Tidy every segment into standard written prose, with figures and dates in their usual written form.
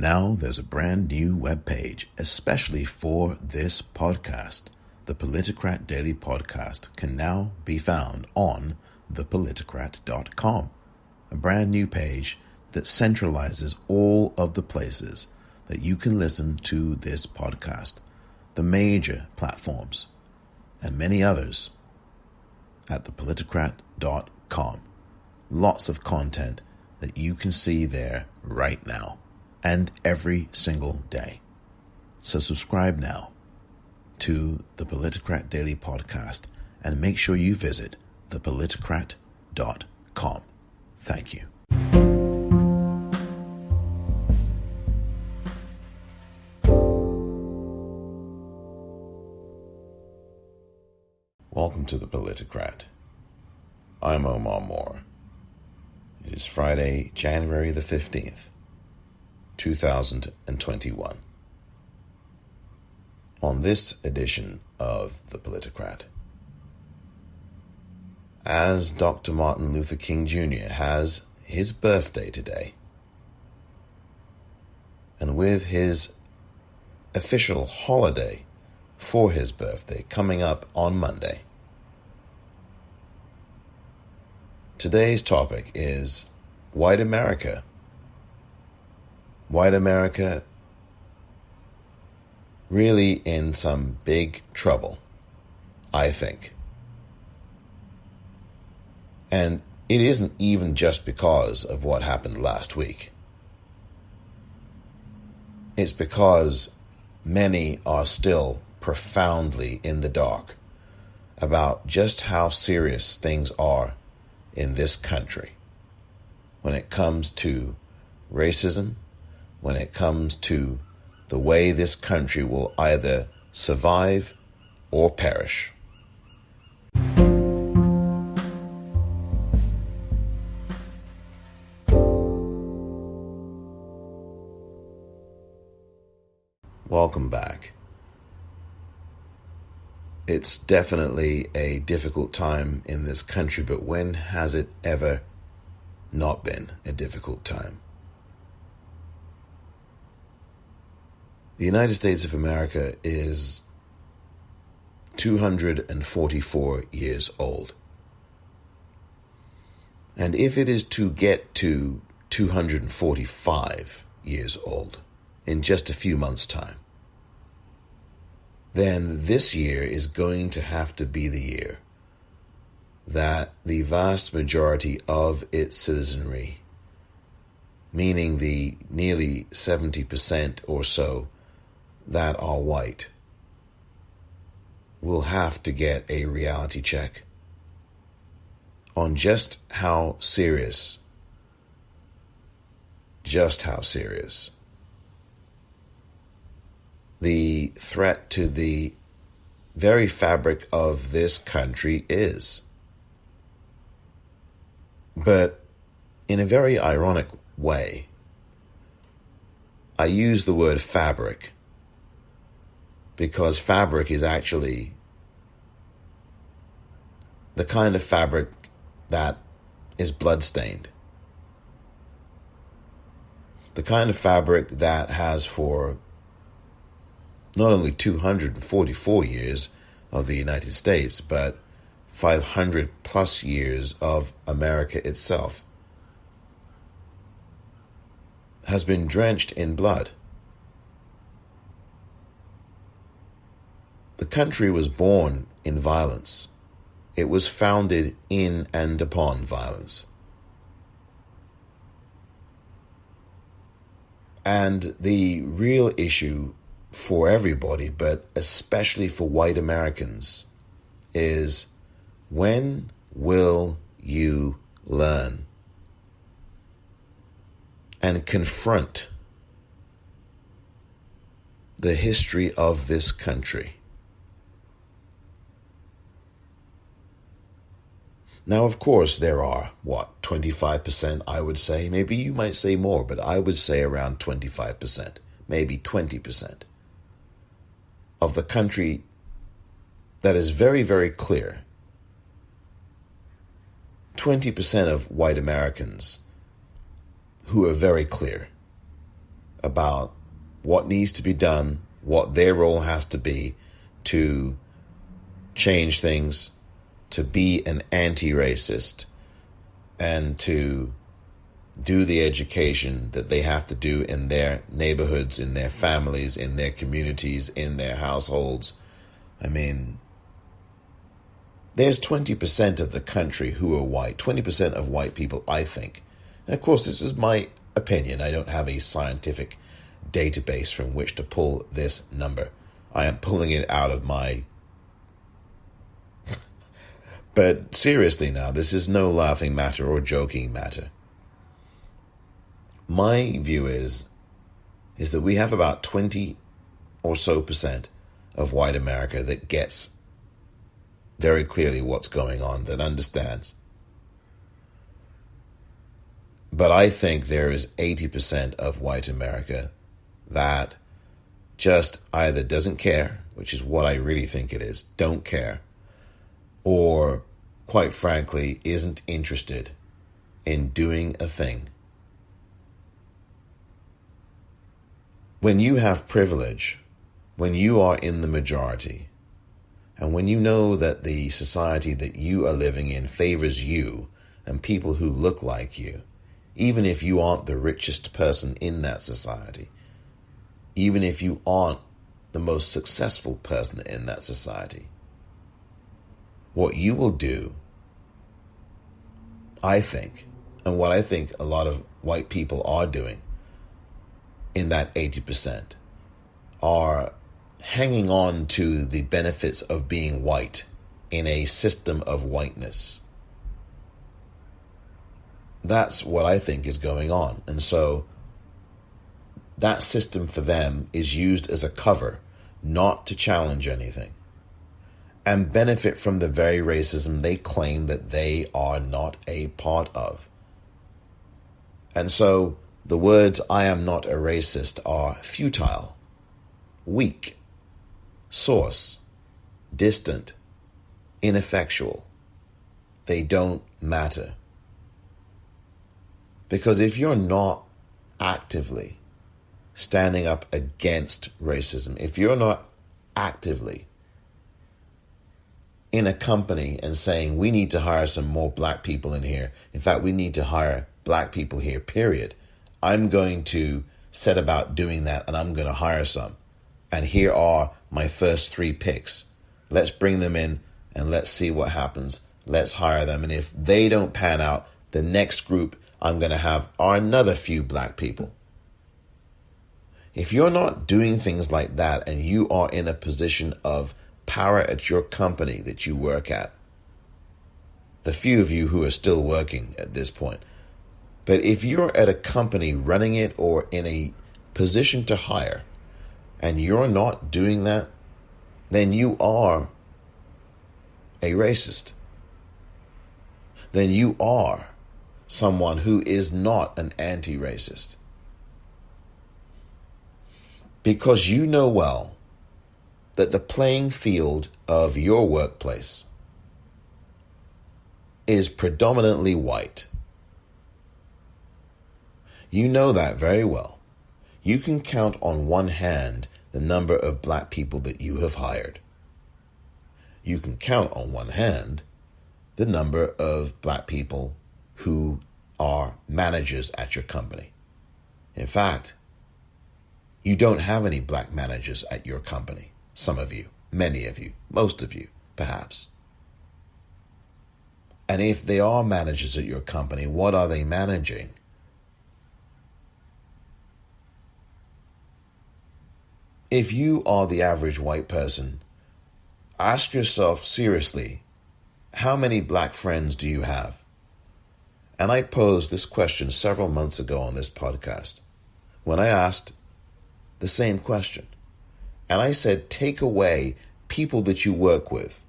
Now there's a brand new webpage, especially for this podcast. The Politicrat Daily Podcast can now be found on thepoliticrat.com, a brand new page that centralizes all of the places that you can listen to this podcast, the major platforms, and many others at thepoliticrat.com. Lots of content that you can see there right now and every single day. So subscribe now to the Politicrat Daily Podcast and make sure you visit thepoliticrat.com. Thank you. Welcome to the Politicrat. I'm Omar Moore. It is Friday, January the 15th, 2021. On this edition of the Politicrat, as Dr. Martin Luther King Jr. has his birthday today, and with his official holiday for his birthday coming up on Monday, today's topic is white America. White America really in some big trouble, I think. And it isn't even just because of what happened last week. It's because many are still profoundly in the dark about just how serious things are in this country when it comes to racism, when it comes to the way this country will either survive or perish. Welcome back. It's definitely a difficult time in this country, but when has it ever not been a difficult time? The United States of America is 244 years old. And if it is to get to 245 years old in just a few months' time, then this year is going to have to be the year that the vast majority of its citizenry, meaning the nearly 70% or so that are white, will have to get a reality check on just how serious the threat to the very fabric of this country is. But in a very ironic way, I use the word fabric because fabric is actually the kind of fabric that is bloodstained. The kind of fabric that has for not only 244 years of the United States, but 500 plus years of America itself, has been drenched in blood. The country was born in violence. It was founded in and upon violence. And the real issue for everybody, but especially for white Americans, is when will you learn and confront the history of this country? Now, of course, there are, 25%, I would say. Maybe you might say more, but I would say around 25%, maybe 20% of the country that is very, very clear. 20% of white Americans who are very clear about what needs to be done, what their role has to be to change things, to be an anti-racist, and to do the education that they have to do in their neighborhoods, in their families, in their communities, in their households. I mean, there's 20% of the country who are white, 20% of white people, I think. And of course, this is my opinion. I don't have a scientific database from which to pull this number. I am pulling it out of my... But seriously now, this is no laughing matter or joking matter. My view is that we have about 20 or so percent of white America that gets very clearly what's going on, that understands. But I think there is 80% of white America that just either doesn't care, which is what I really think it is, don't care, or quite frankly isn't interested in doing a thing. When you have privilege, when you are in the majority, and when you know that the society that you are living in favors you and people who look like you, even if you aren't the richest person in that society, even if you aren't the most successful person in that society, what you will do, I think, and what I think a lot of white people are doing in that 80%, are hanging on to the benefits of being white in a system of whiteness. That's what I think is going on. And so that system for them is used as a cover, not to challenge anything, and benefit from the very racism they claim that they are not a part of. And so the words, "I am not a racist," are futile, weak, source, distant, ineffectual. They don't matter. Because if you're not actively standing up against racism, if you're not actively in a company and saying, we need to hire some more black people in here, in fact, we need to hire black people here, period, I'm going to set about doing that, and I'm going to hire some. And here are my first 3 picks. Let's bring them in and let's see what happens. Let's hire them. And if they don't pan out, the next group I'm going to have are another few black people. If you're not doing things like that and you are in a position of power at your company that you work at, the few of you who are still working at this point, but if you're at a company running it or in a position to hire and you're not doing that, then you are a racist. Then you are someone who is not an anti-racist. Because you know well that the playing field of your workplace is predominantly white. You know that very well. You can count on one hand the number of black people that you have hired. You can count on one hand the number of black people who are managers at your company. In fact, you don't have any black managers at your company. Some of you, many of you, most of you, perhaps. And if they are managers at your company, what are they managing? If you are the average white person, ask yourself seriously, how many black friends do you have? And I posed this question several months ago on this podcast when I asked the same question. And I said, take away people that you work with.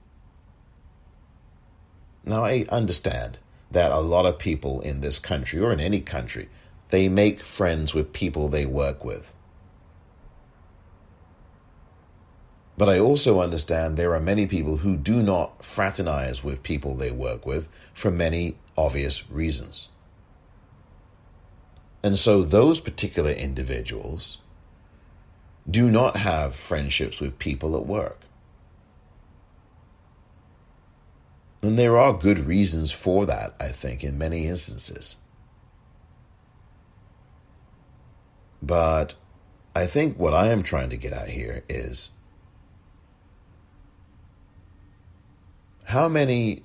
Now, I understand that a lot of people in this country or in any country, they make friends with people they work with. But I also understand there are many people who do not fraternize with people they work with for many obvious reasons. And so those particular individuals do not have friendships with people at work. And there are good reasons for that, I think, in many instances. But I think what I am trying to get at here is how many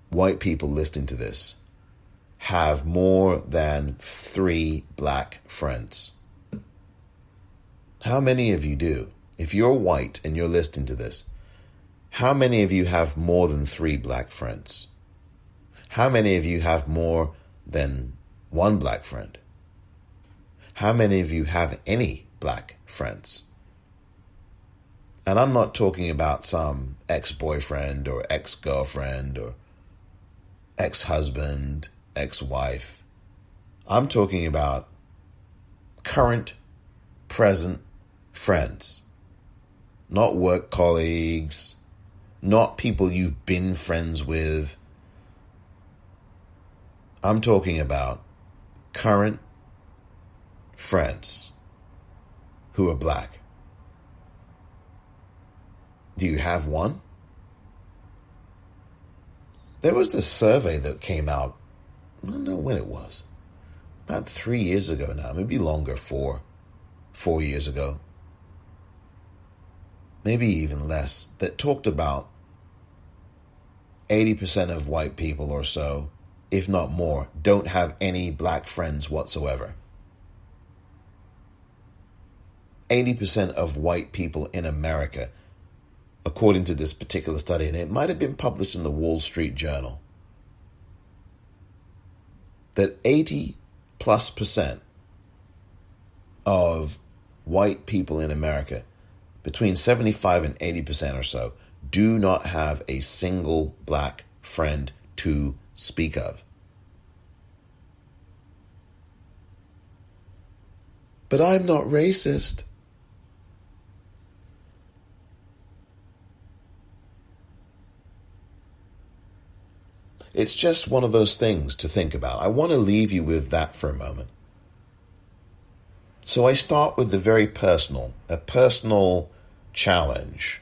white people listening to this have more than 3 black friends? How many of you do? If you're white and you're listening to this, how many of you have more than 3 black friends? How many of you have more than 1 black friend? How many of you have any black friends? And I'm not talking about some ex-boyfriend or ex-girlfriend or ex-husband, ex-wife. I'm talking about current, present friends. Not work colleagues, not people you've been friends with. I'm talking about current friends who are black. Do you have one? There was this survey that came out, I don't know when it was, about 3 years ago now, maybe longer, 4 years ago, maybe even less, that talked about 80% of white people or so, if not more, don't have any black friends whatsoever. 80% of white people in America, according to this particular study, and it might have been published in the Wall Street Journal, that 80+% of white people in America, between 75 and 80% or so, do not have a single black friend to speak of. But I'm not racist. It's just one of those things to think about. I want to leave you with that for a moment. So I start with the very personal, a personal challenge.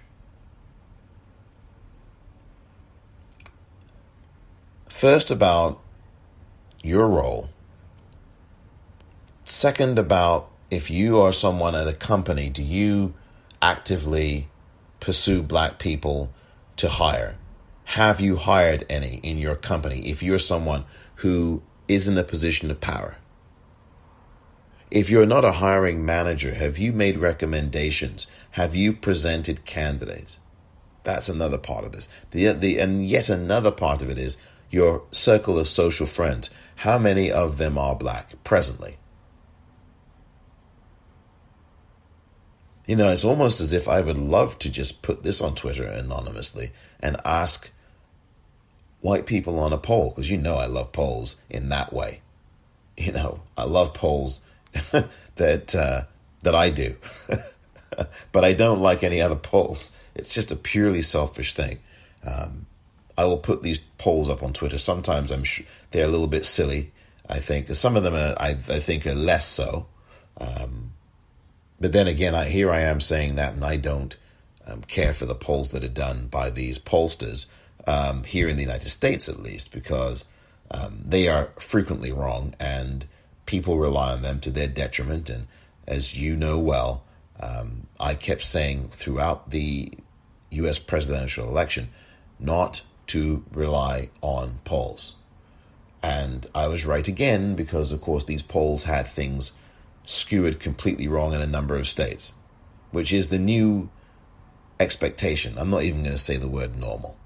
First, about your role. Second, about if you are someone at a company, do you actively pursue black people to hire? Have you hired any in your company if you're someone who is in a position of power? If you're not a hiring manager, have you made recommendations? Have you presented candidates? That's another part of this. And yet another part of it is your circle of social friends. How many of them are black presently? You know, it's almost as if I would love to just put this on Twitter anonymously and ask white people on a poll, because you know I love polls in that way. You know, I love polls that I do. But I don't like any other polls. It's just a purely selfish thing. I will put these polls up on Twitter. Sometimes I'm sure they're a little bit silly, I think. Some of them I think are less so. But then again, here I am saying that, and I don't care for the polls that are done by these pollsters here in the United States, at least, because they are frequently wrong, and people rely on them to their detriment. And as you know well, I kept saying throughout the U.S. presidential election not to rely on polls. And I was right again, because, of course, these polls had things skewed completely wrong in a number of states, which is the new expectation. I'm not even going to say the word normal.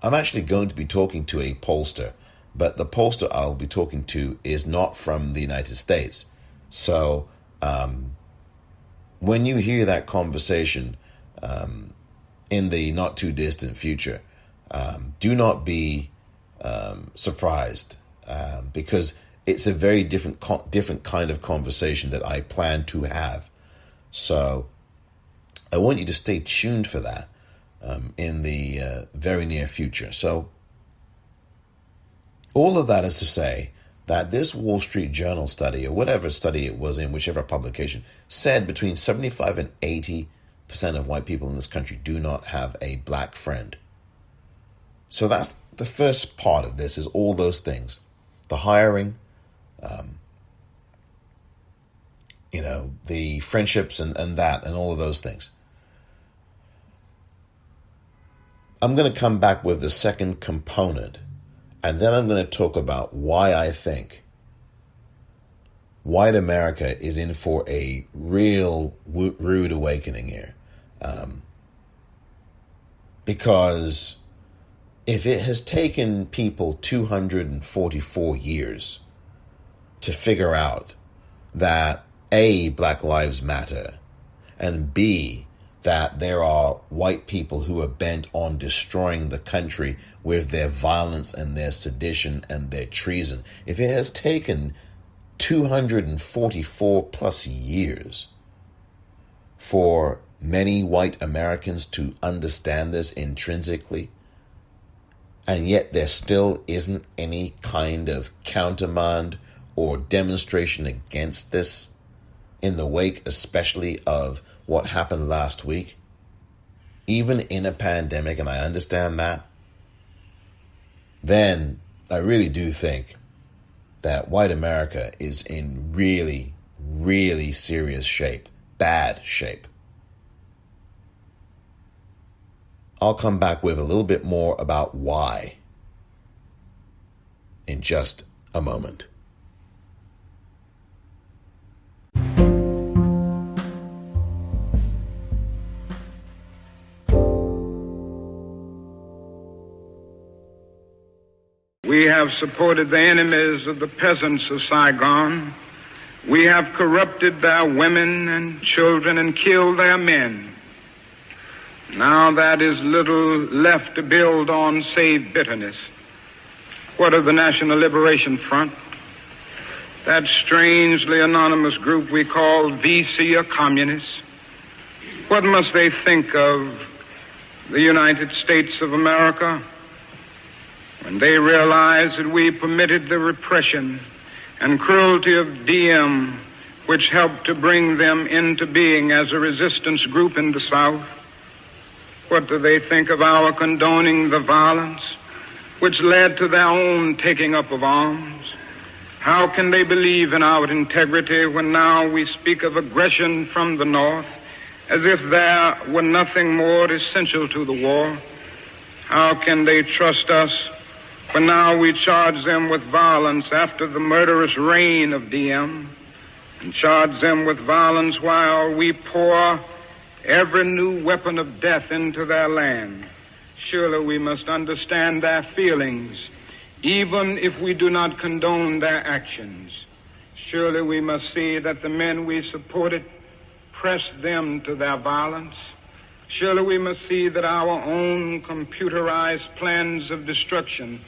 I'm actually going to be talking to a pollster, but the pollster I'll be talking to is not from the United States. So when you hear that conversation in the not too distant future, do not be surprised, because it's a very different kind of conversation that I plan to have. So I want you to stay tuned for that in the very near future. So all of that is to say, that this Wall Street Journal study, or whatever study it was in, whichever publication, said between 75 and 80% of white people in this country do not have a black friend. So that's the first part of this, is all those things. The hiring, the friendships and that and all of those things. I'm going to come back with the second component, and then I'm going to talk about why I think white America is in for a real rude awakening here. Because if it has taken people 244 years to figure out that A, Black Lives Matter, and B, that there are white people who are bent on destroying the country with their violence and their sedition and their treason, if it has taken 244 plus years for many white Americans to understand this intrinsically, and yet there still isn't any kind of countermand or demonstration against this, in the wake especially of what happened last week, even in a pandemic, and I understand that, then I really do think that white America is in really, really serious shape, bad shape. I'll come back with a little bit more about why in just a moment. We have supported the enemies of the peasants of Saigon. We have corrupted their women and children and killed their men. Now that is little left to build on save bitterness. What of the National Liberation Front? That strangely anonymous group we call VC or communists? What must they think of the United States of America when they realize that we permitted the repression and cruelty of DM, which helped to bring them into being as a resistance group in the South? What do they think of our condoning the violence which led to their own taking up of arms? How can they believe in our integrity when now we speak of aggression from the North as if there were nothing more essential to the war? How can they trust us when now we charge them with violence after the murderous reign of DM, and charge them with violence while we pour every new weapon of death into their land? Surely we must understand their feelings, even if we do not condone their actions. Surely we must see that the men we supported pressed them to their violence. Surely we must see that our own computerized plans of destruction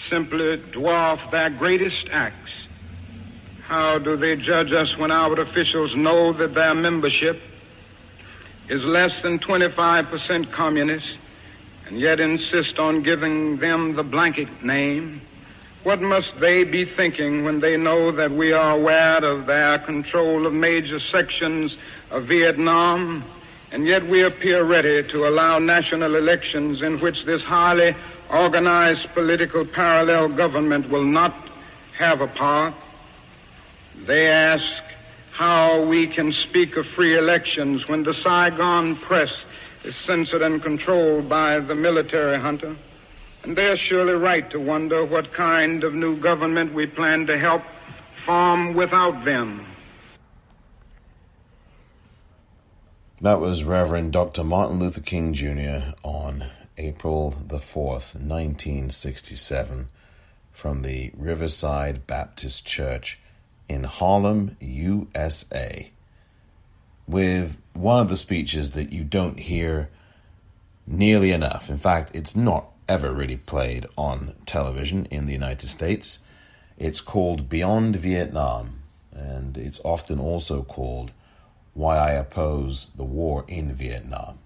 simply dwarf their greatest acts. How do they judge us when our officials know that their membership is less than 25% communist, and yet insist on giving them the blanket name? What must they be thinking when they know that we are aware of their control of major sections of Vietnam, and yet we appear ready to allow national elections in which this highly organized political parallel government will not have a part? They ask how we can speak of free elections when the Saigon press is censored and controlled by the military junta. And they're surely right to wonder what kind of new government we plan to help form without them. That was Reverend Dr. Martin Luther King Jr. on April the 4th, 1967, from the Riverside Baptist Church in Harlem, USA, with one of the speeches that you don't hear nearly enough. In fact, it's not ever really played on television in the United States. It's called Beyond Vietnam, and it's often also called Why I Oppose the War in Vietnam.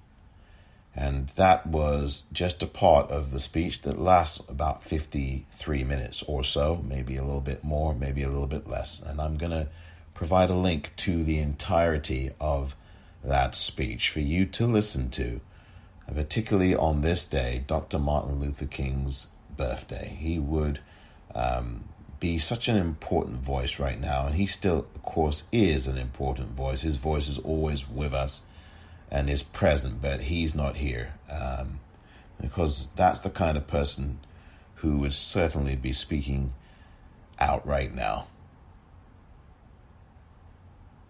And that was just a part of the speech that lasts about 53 minutes or so, maybe a little bit more, maybe a little bit less. And I'm going to provide a link to the entirety of that speech for you to listen to, particularly on this day, Dr. Martin Luther King's birthday. He would be such an important voice right now, and he still, of course, is an important voice. His voice is always with us and is present, but he's not here, because that's the kind of person who would certainly be speaking out right now.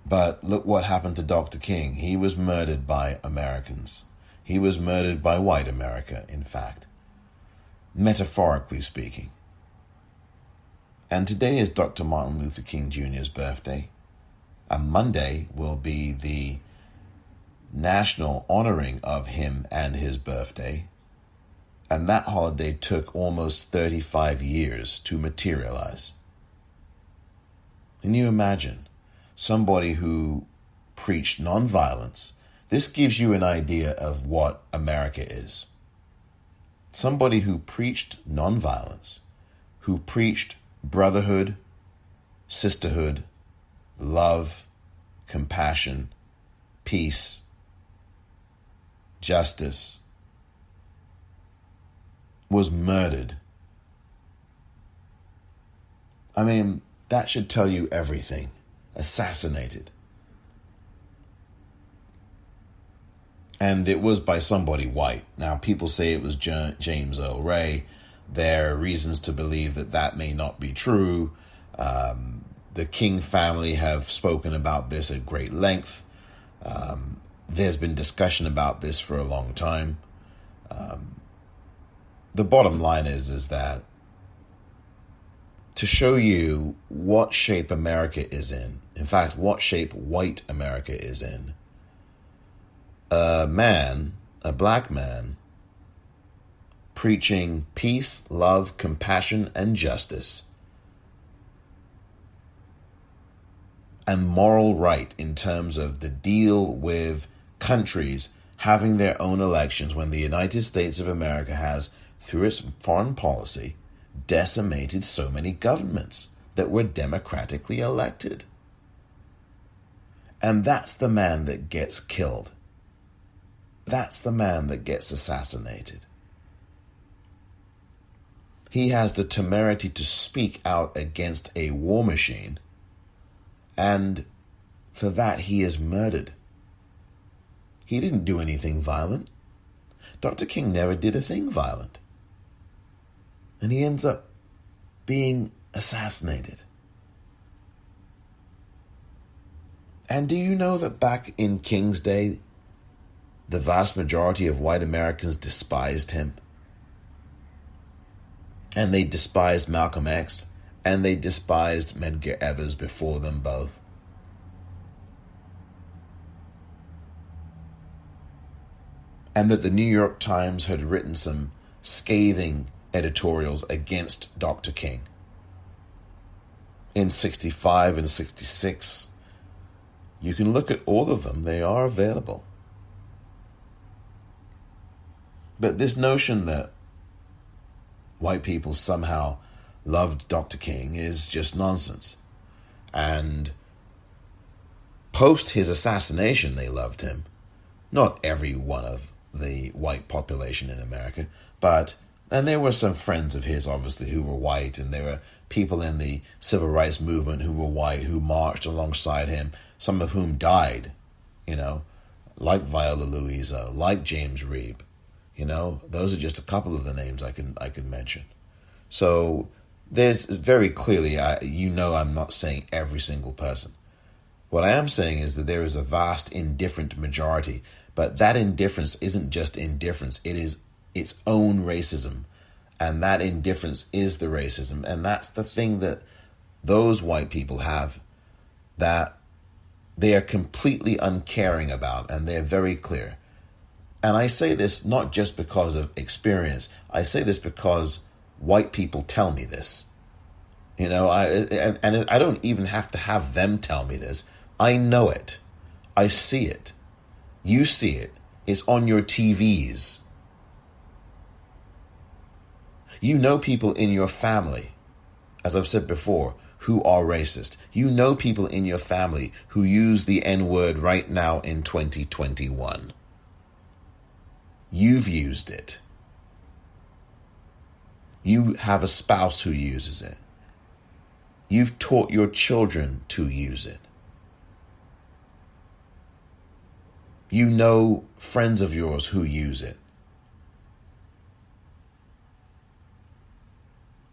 But look what happened to Dr. King. He was murdered by Americans. He was murdered by white America, in fact, metaphorically speaking. And today is Dr. Martin Luther King Jr.'s birthday. And Monday will be the national honoring of him and his birthday. And that holiday took almost 35 years to materialize. Can you imagine somebody who preached nonviolence? This gives you an idea of what America is. Somebody who preached nonviolence, who preached brotherhood, sisterhood, love, compassion, peace, justice, was murdered. I mean, that should tell you everything. Assassinated. And it was by somebody white. Now, people say it was James Earl Ray. There are reasons to believe that that may not be true. The King family have spoken about this at great length. There's been discussion about this for a long time. The bottom line is that to show you what shape America is in fact, what shape white America is in, a black man, preaching peace, love, compassion, and justice, and moral right in terms of the deal with countries having their own elections when the United States of America has, through its foreign policy, decimated so many governments that were democratically elected. And that's the man that gets killed. That's the man that gets assassinated. He has the temerity to speak out against a war machine, and for that he is murdered. He didn't do anything violent. Dr. King never did a thing violent. And he ends up being assassinated. And do you know that back in King's day, the vast majority of white Americans despised him? And they despised Malcolm X, and they despised Medgar Evers before them both. And that the New York Times had written some scathing editorials against Dr. King. In 65 and 66, you can look at all of them. They are available. But this notion that white people somehow loved Dr. King is just nonsense. And post his assassination, they loved him. Not every one of the white population in America, and there were some friends of his, obviously, who were white, and there were people in the civil rights movement who were white, who marched alongside him, some of whom died, like Viola Louisa, like James Reeb. Those are just a couple of the names I can mention. So there's very clearly, I'm not saying every single person. What I am saying is that there is a vast indifferent majority, but that indifference isn't just indifference, it is its own racism. And that indifference is the racism. And that's the thing that those white people have, that they are completely uncaring about, and they're very clear. And I say this not just because of experience. I say this because white people tell me this. I don't even have to have them tell me this. I know it. I see it. You see it. It's on your TVs. You know people in your family, as I've said before, who are racist. You know people in your family who use the N-word right now in 2021. You've used it. You have a spouse who uses it. You've taught your children to use it. You know friends of yours who use it.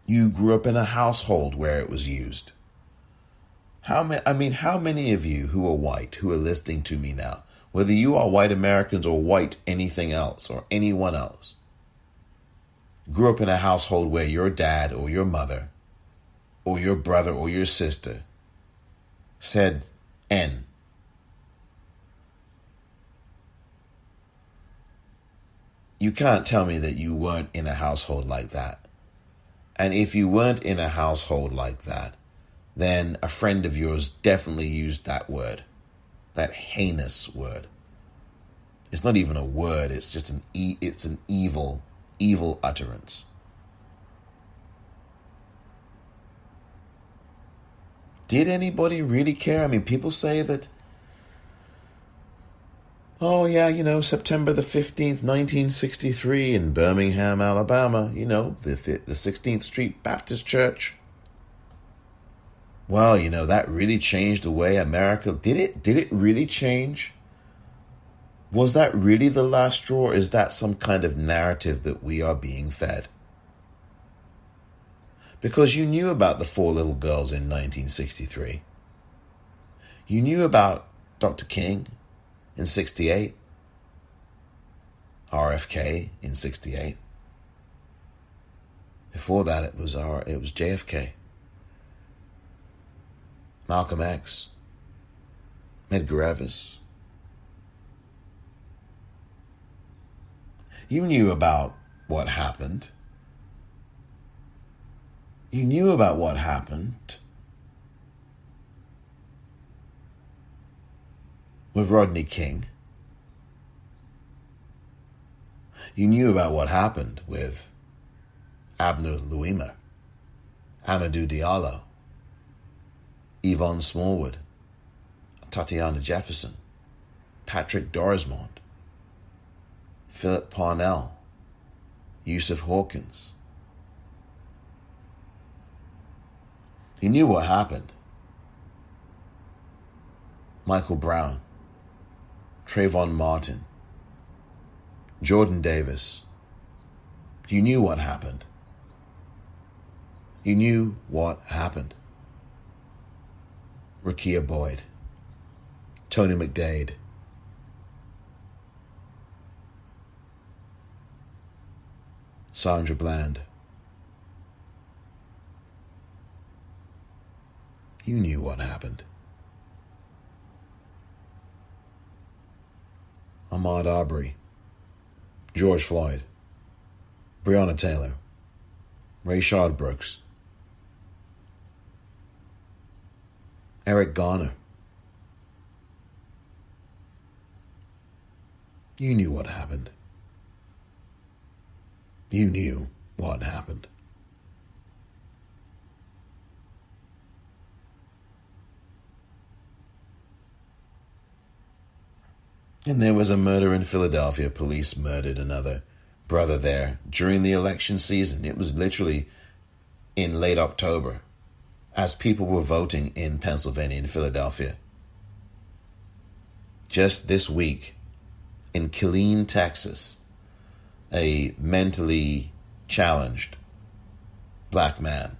You grew up in a household where it was used. How many of you who are white, who are listening to me now, whether you are white Americans or white anything else or anyone else, grew up in a household where your dad or your mother or your brother or your sister said N? You can't tell me that you weren't in a household like that. And if you weren't in a household like that, then a friend of yours definitely used that word, that heinous word. It's not even a word, it's just an evil utterance. Did anybody really care? I mean, people say that, oh yeah, September the 15th, 1963 in Birmingham, Alabama, the 16th Street Baptist Church. Well, that really changed the way America... Did it really change? Was that really the last straw, or is that some kind of narrative that we are being fed? Because you knew about the 4 little girls in 1963. You knew about Dr. King in 68. RFK in 68. Before that, it was JFK. Malcolm X. Medgar Evers. You knew about what happened. You knew about what happened with Rodney King. You knew about what happened with Abner Louima, Amadou Diallo, Yvonne Smallwood, Tatiana Jefferson, Patrick Dorismond, Philip Parnell, Yusuf Hawkins. You knew what happened. Michael Brown, Trayvon Martin, Jordan Davis. You knew what happened. You knew what happened. Rakia Boyd, Tony McDade, Sandra Bland. You knew what happened. Ahmaud Arbery, George Floyd, Breonna Taylor, Rayshard Brooks, Eric Garner. You knew what happened. You knew what happened. And there was a murder in Philadelphia. Police murdered another brother there during the election season. It was literally in late October, as people were voting in Pennsylvania and Philadelphia. Just this week, in Killeen, Texas, a mentally challenged black man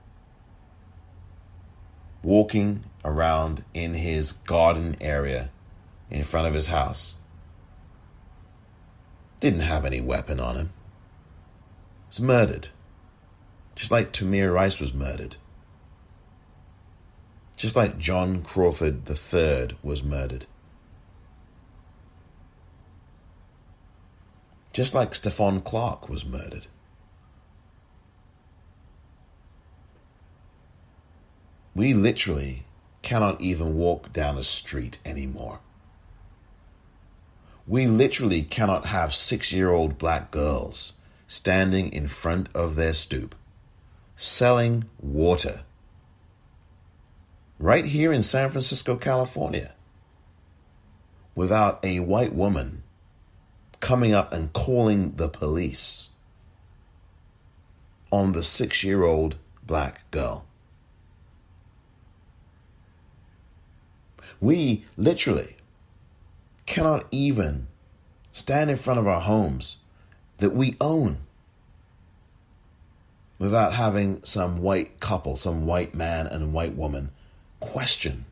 walking around in his garden area in front of his house didn't have any weapon on him. Was murdered. Just like Tamir Rice was murdered. Just like John Crawford III was murdered. Just like Stephon Clark was murdered. We literally cannot even walk down a street anymore We literally cannot have 6-year-old black girls standing in front of their stoop, selling water, right here in San Francisco, California, without a white woman coming up and calling the police on the 6-year-old black girl. We literally cannot even stand in front of our homes that we own without having some white couple, some white man and white woman question,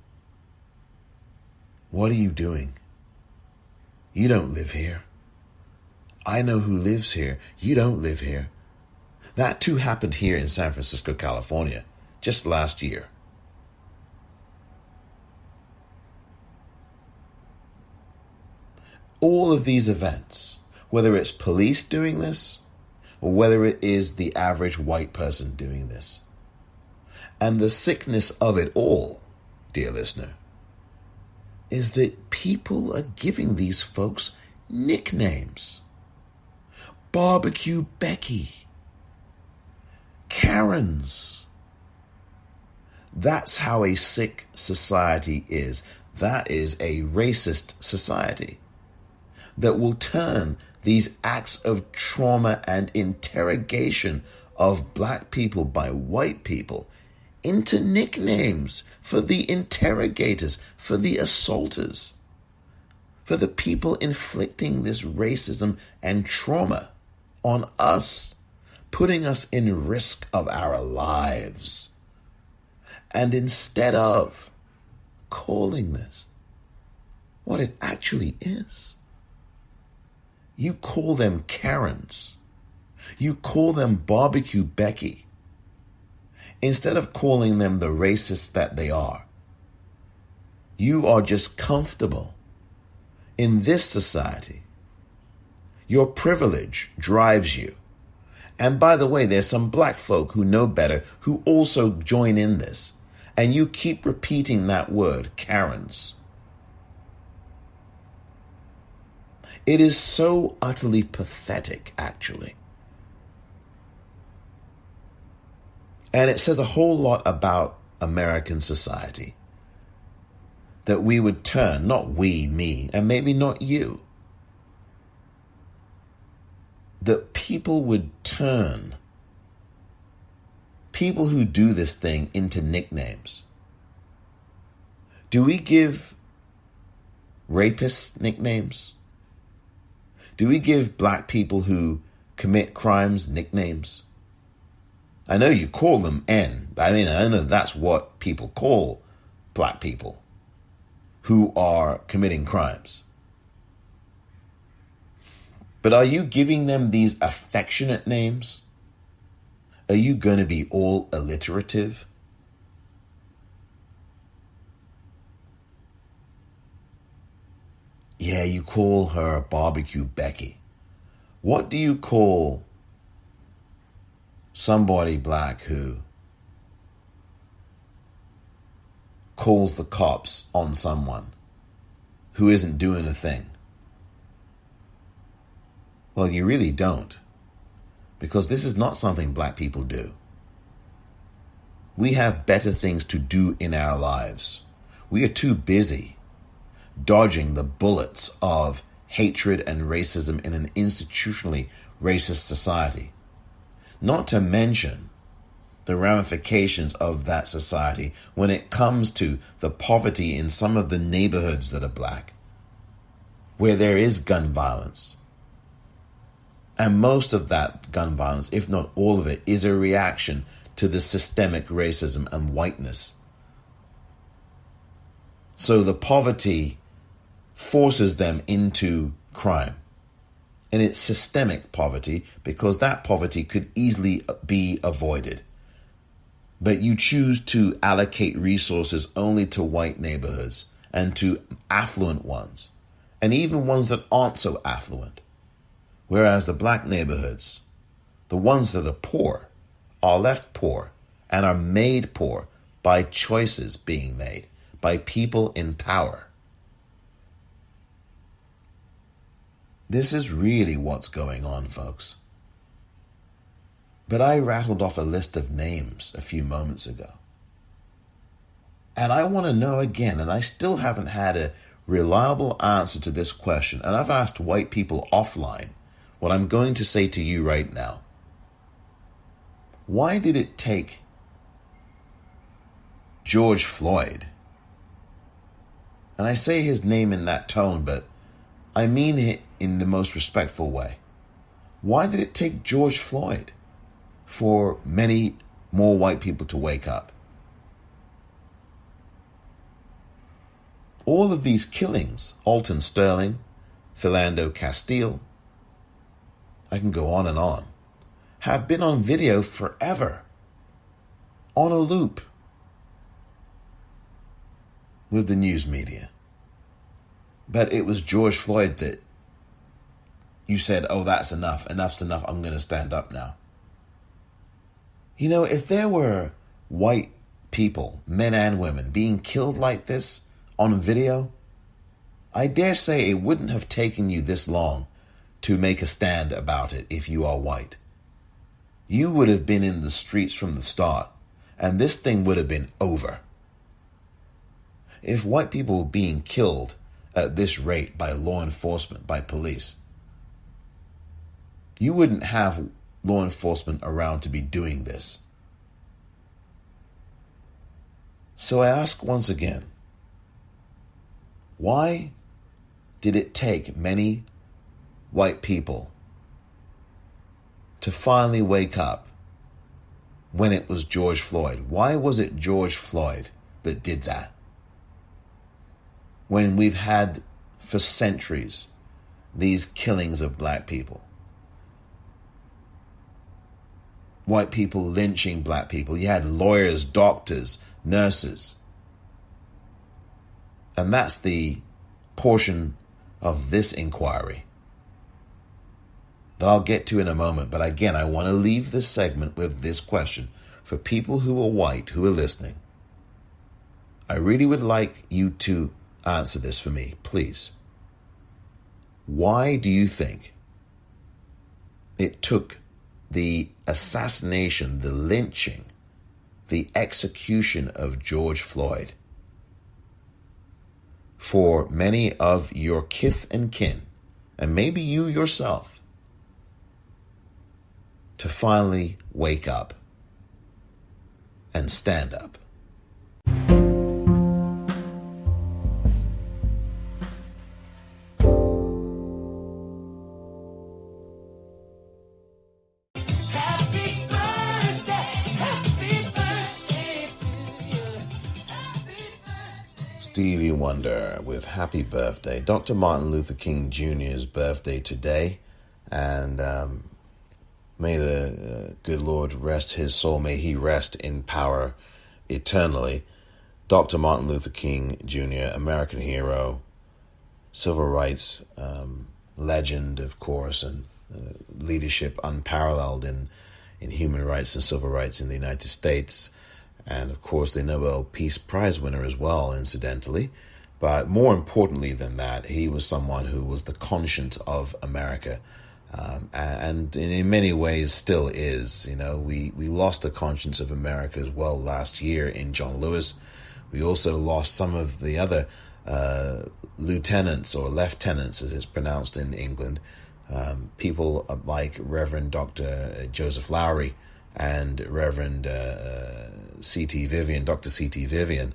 what are you doing? You don't live here. I know who lives here. You don't live here. That too happened here in San Francisco, California, just last year. All of these events, whether it's police doing this or whether it is the average white person doing this, and the sickness of it all, dear listener, is that people are giving these folks nicknames. Barbecue Becky, Karens. That's how a sick society is. That is a racist society that will turn these acts of trauma and interrogation of black people by white people into nicknames for the interrogators, for the assaulters, for the people inflicting this racism and trauma on us, putting us in risk of our lives. And instead of calling this what it actually is, you call them Karens. You call them Barbecue Becky. Instead of calling them the racists that they are, you are just comfortable in this society. Your privilege drives you. And by the way, there's some black folk who know better who also join in this. And you keep repeating that word, Karens. It is so utterly pathetic, actually. And it says a whole lot about American society. That we would turn, not we, me, and maybe not you. That people would turn people who do this thing into nicknames. Do we give rapists nicknames? Do we give black people who commit crimes nicknames? I know you call them N. I know that's what people call black people who are committing crimes. But are you giving them these affectionate names? Are you going to be all alliterative? Yeah, you call her Barbecue Becky. What do you call somebody black who calls the cops on someone who isn't doing a thing? Well, you really don't, because this is not something black people do. We have better things to do in our lives. We are too busy dodging the bullets of hatred and racism in an institutionally racist society. Not to mention the ramifications of that society when it comes to the poverty in some of the neighborhoods that are black, where there is gun violence. And most of that gun violence, if not all of it, is a reaction to the systemic racism and whiteness. So the poverty forces them into crime. And it's systemic poverty because that poverty could easily be avoided. But you choose to allocate resources only to white neighborhoods and to affluent ones, and even ones that aren't so affluent. Whereas the black neighborhoods, the ones that are poor, are left poor and are made poor by choices being made by people in power. This is really what's going on, folks. But I rattled off a list of names a few moments ago. And I want to know again, and I still haven't had a reliable answer to this question, and I've asked white people offline what I'm going to say to you right now. Why did it take George Floyd, and I say his name in that tone, but I mean it in the most respectful way. Why did it take George Floyd for many more white people to wake up? All of these killings, Alton Sterling, Philando Castile, I can go on, have been on video forever, on a loop with the news media. But it was George Floyd that you said, oh, that's enough. Enough's enough. I'm going to stand up now. You know, if there were white people, men and women, being killed like this on video, I dare say it wouldn't have taken you this long to make a stand about it if you are white. You would have been in the streets from the start, and this thing would have been over. If white people were being killed at this rate by law enforcement, by police, you wouldn't have law enforcement around to be doing this. So I ask once again, why did it take many white people to finally wake up when it was George Floyd? Why was it George Floyd that did that? When we've had for centuries these killings of black people. White people lynching black people. You had lawyers, doctors, nurses. And that's the portion of this inquiry that I'll get to in a moment. But again, I want to leave this segment with this question for people who are white, who are listening. I really would like you to answer this for me, please. Why do you think it took the assassination, the lynching, the execution of George Floyd for many of your kith and kin, and maybe you yourself, to finally wake up and stand up? Stevie Wonder with Happy Birthday. Dr. Martin Luther King Jr.'s birthday today, and may the good Lord rest his soul. May he rest in power eternally. Dr. Martin Luther King Jr., American hero, civil rights legend, of course, and leadership unparalleled in human rights and civil rights in the United States. And, of course, the Nobel Peace Prize winner as well, incidentally. But more importantly than that, he was someone who was the conscience of America. And in many ways still is. You know, we lost the conscience of America as well last year in John Lewis. We also lost some of the other lieutenants or lieutenants, as it's pronounced in England. People like Reverend Dr. Joseph Lowry and Reverend C.T. Vivian, Dr. C.T. Vivian,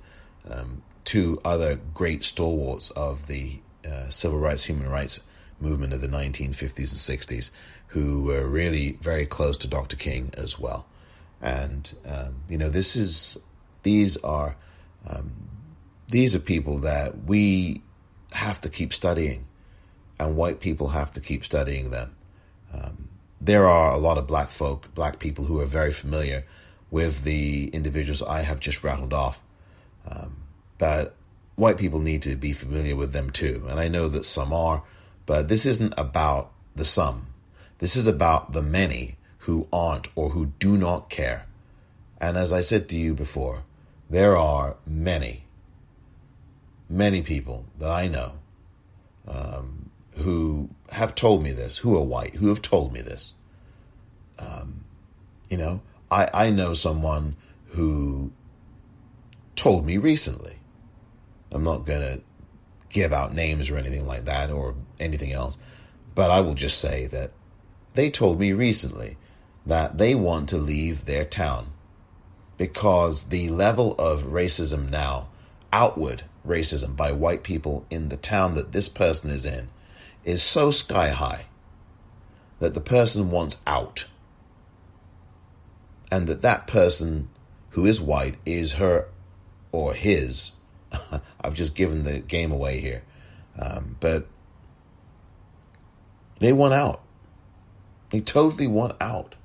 two other great stalwarts of the civil rights, human rights movement of the 1950s and 60s, who were really very close to Dr. King as well. And, these are people that we have to keep studying, and white people have to keep studying them. There are a lot of black people who are very familiar with the individuals I have just rattled off. But white people need to be familiar with them too. And I know that some are, but this isn't about the some. This is about the many who aren't or who do not care. And as I said to you before, there are many people that I know who have told me this, who are white, who have told me this. I know someone who told me recently. I'm not going to give out names or anything like that or anything else, but I will just say that they told me recently that they want to leave their town because the level of racism now, outward racism by white people in the town that this person is so sky high that the person wants out. And that person who is white is her or his. I've just given the game away here. But they want out. They totally want out.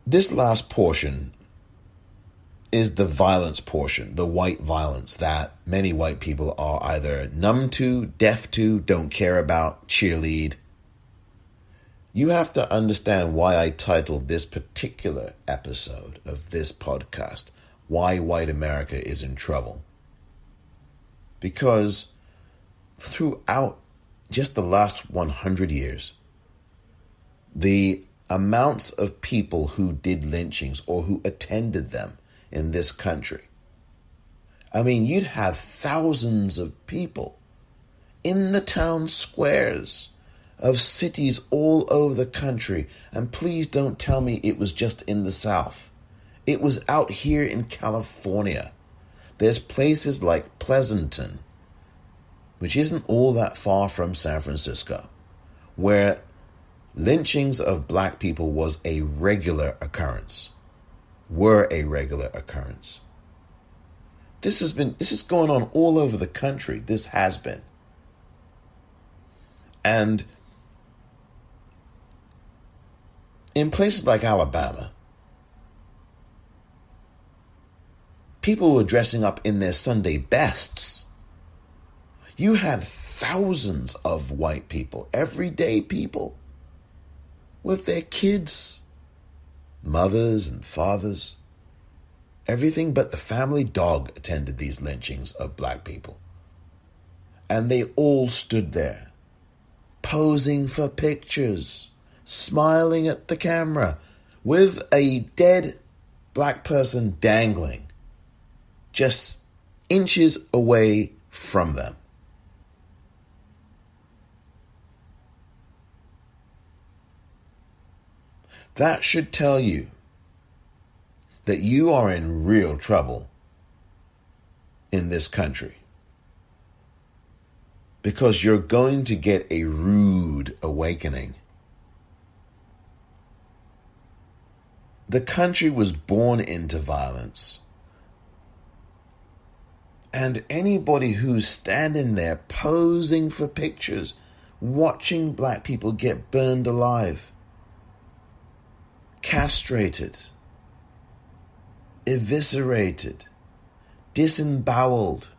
This last portion is the violence portion, the white violence that many white people are either numb to, deaf to, don't care about, cheerlead. You have to understand why I titled this particular episode of this podcast, Why White America is in Trouble. Because throughout just the last 100 years, the amounts of people who did lynchings or who attended them in this country. I mean, you'd have thousands of people in the town squares of cities all over the country. And please don't tell me it was just in the South. It was out here in California. There's places like Pleasanton, which isn't all that far from San Francisco, where lynchings of black people was a regular occurrence. Were a regular occurrence. This is going on all over the country. This has been. And in places like Alabama, people were dressing up in their Sunday bests. You had thousands of white people, everyday people, with their kids, mothers and fathers, everything but the family dog attended these lynchings of black people. And they all stood there, posing for pictures, smiling at the camera, with a dead black person dangling just inches away from them. That should tell you that you are in real trouble in this country, because you're going to get a rude awakening. The country was born into violence, and anybody who's standing there posing for pictures, watching black people get burned alive, castrated, eviscerated, disemboweled.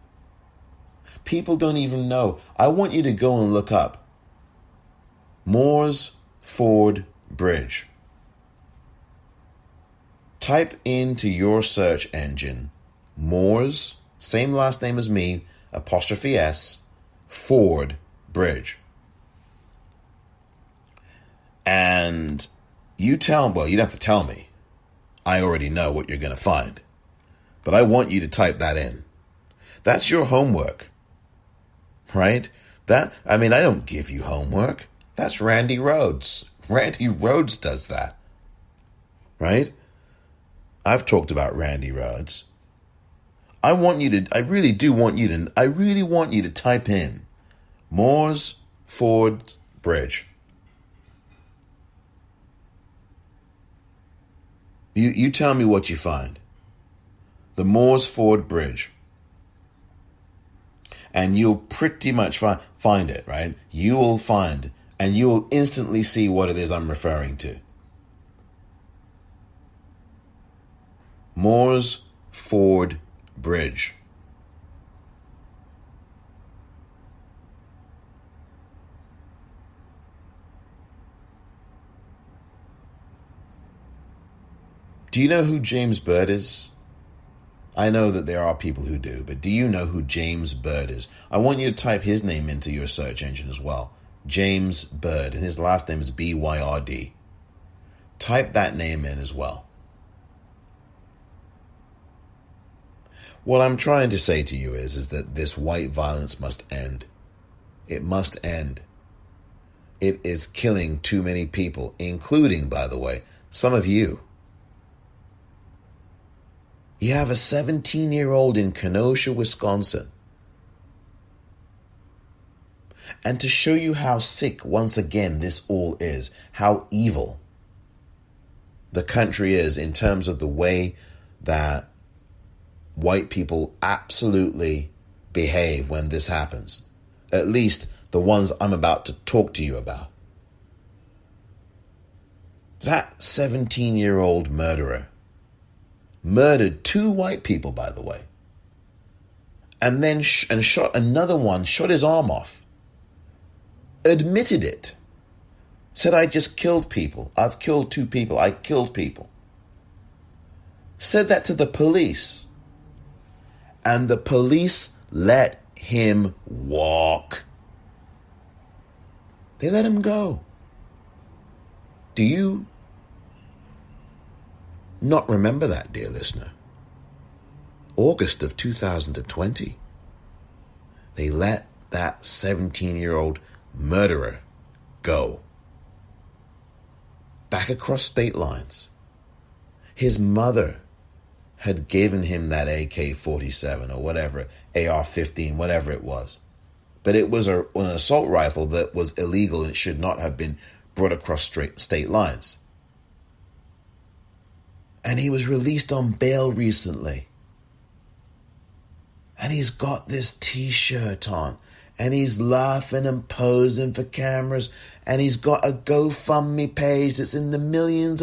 People don't even know. I want you to go and look up Moore's Ford Bridge. Type into your search engine Moore's, same last name as me, apostrophe S, Ford Bridge. And you don't have to tell me. I already know what you're going to find. But I want you to type that in. That's your homework. Right? I don't give you homework. That's Randy Rhoads. Randy Rhoads does that. Right? I've talked about Randy Rhoads. I really want you to type in Moore's Ford Bridge. You tell me what you find. The Moore's Ford Bridge. And you'll pretty much find it, right? You will find, and you will instantly see what it is I'm referring to. Moore's Ford Bridge. Do you know who James Byrd is? I know that there are people who do, but do you know who James Byrd is? I want you to type his name into your search engine as well. James Byrd, and his last name is B-Y-R-D. Type that name in as well. What I'm trying to say to you is that this white violence must end. It must end. It is killing too many people, including, by the way, some of you. You have a 17-year-old in Kenosha, Wisconsin. And to show you how sick, once again, this all is, how evil the country is in terms of the way that white people absolutely behave when this happens. At least the ones I'm about to talk to you about. That 17-year-old murderer murdered 2 white people, by the way, and then shot another one, shot his arm off, admitted it, said, I just killed people. I've killed 2 people. I killed people. Said that to the police, and the police let him walk. They let him go. Do you not remember that, dear listener? August of 2020. They let that 17-year-old murderer go. Back across state lines. His mother had given him that AK-47 or whatever, AR-15, whatever it was. But it was an assault rifle that was illegal and it should not have been brought across state lines. And he was released on bail recently. And he's got this t-shirt on. And he's laughing and posing for cameras. And he's got a GoFundMe page that's in the millions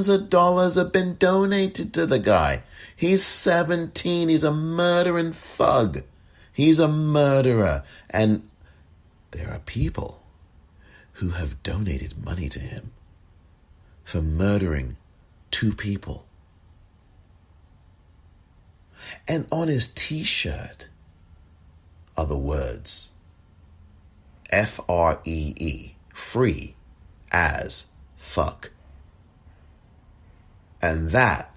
of dollars have been donated to the guy. He's 17. He's a murdering thug. He's a murderer. And there are people who have donated money to him for murdering 2 people. And on his t-shirt are the words F-R-E-E, free as fuck. And that,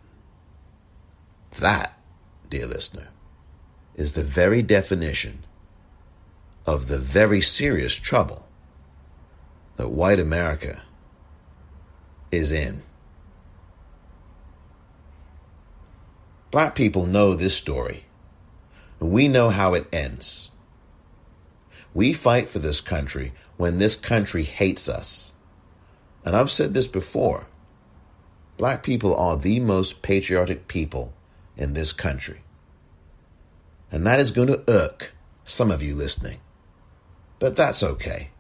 dear listener, is the very definition of the very serious trouble that white America is in. Black people know this story, and we know how it ends. We fight for this country when this country hates us. And I've said this before. Black people are the most patriotic people in this country. And that is going to irk some of you listening. But that's okay.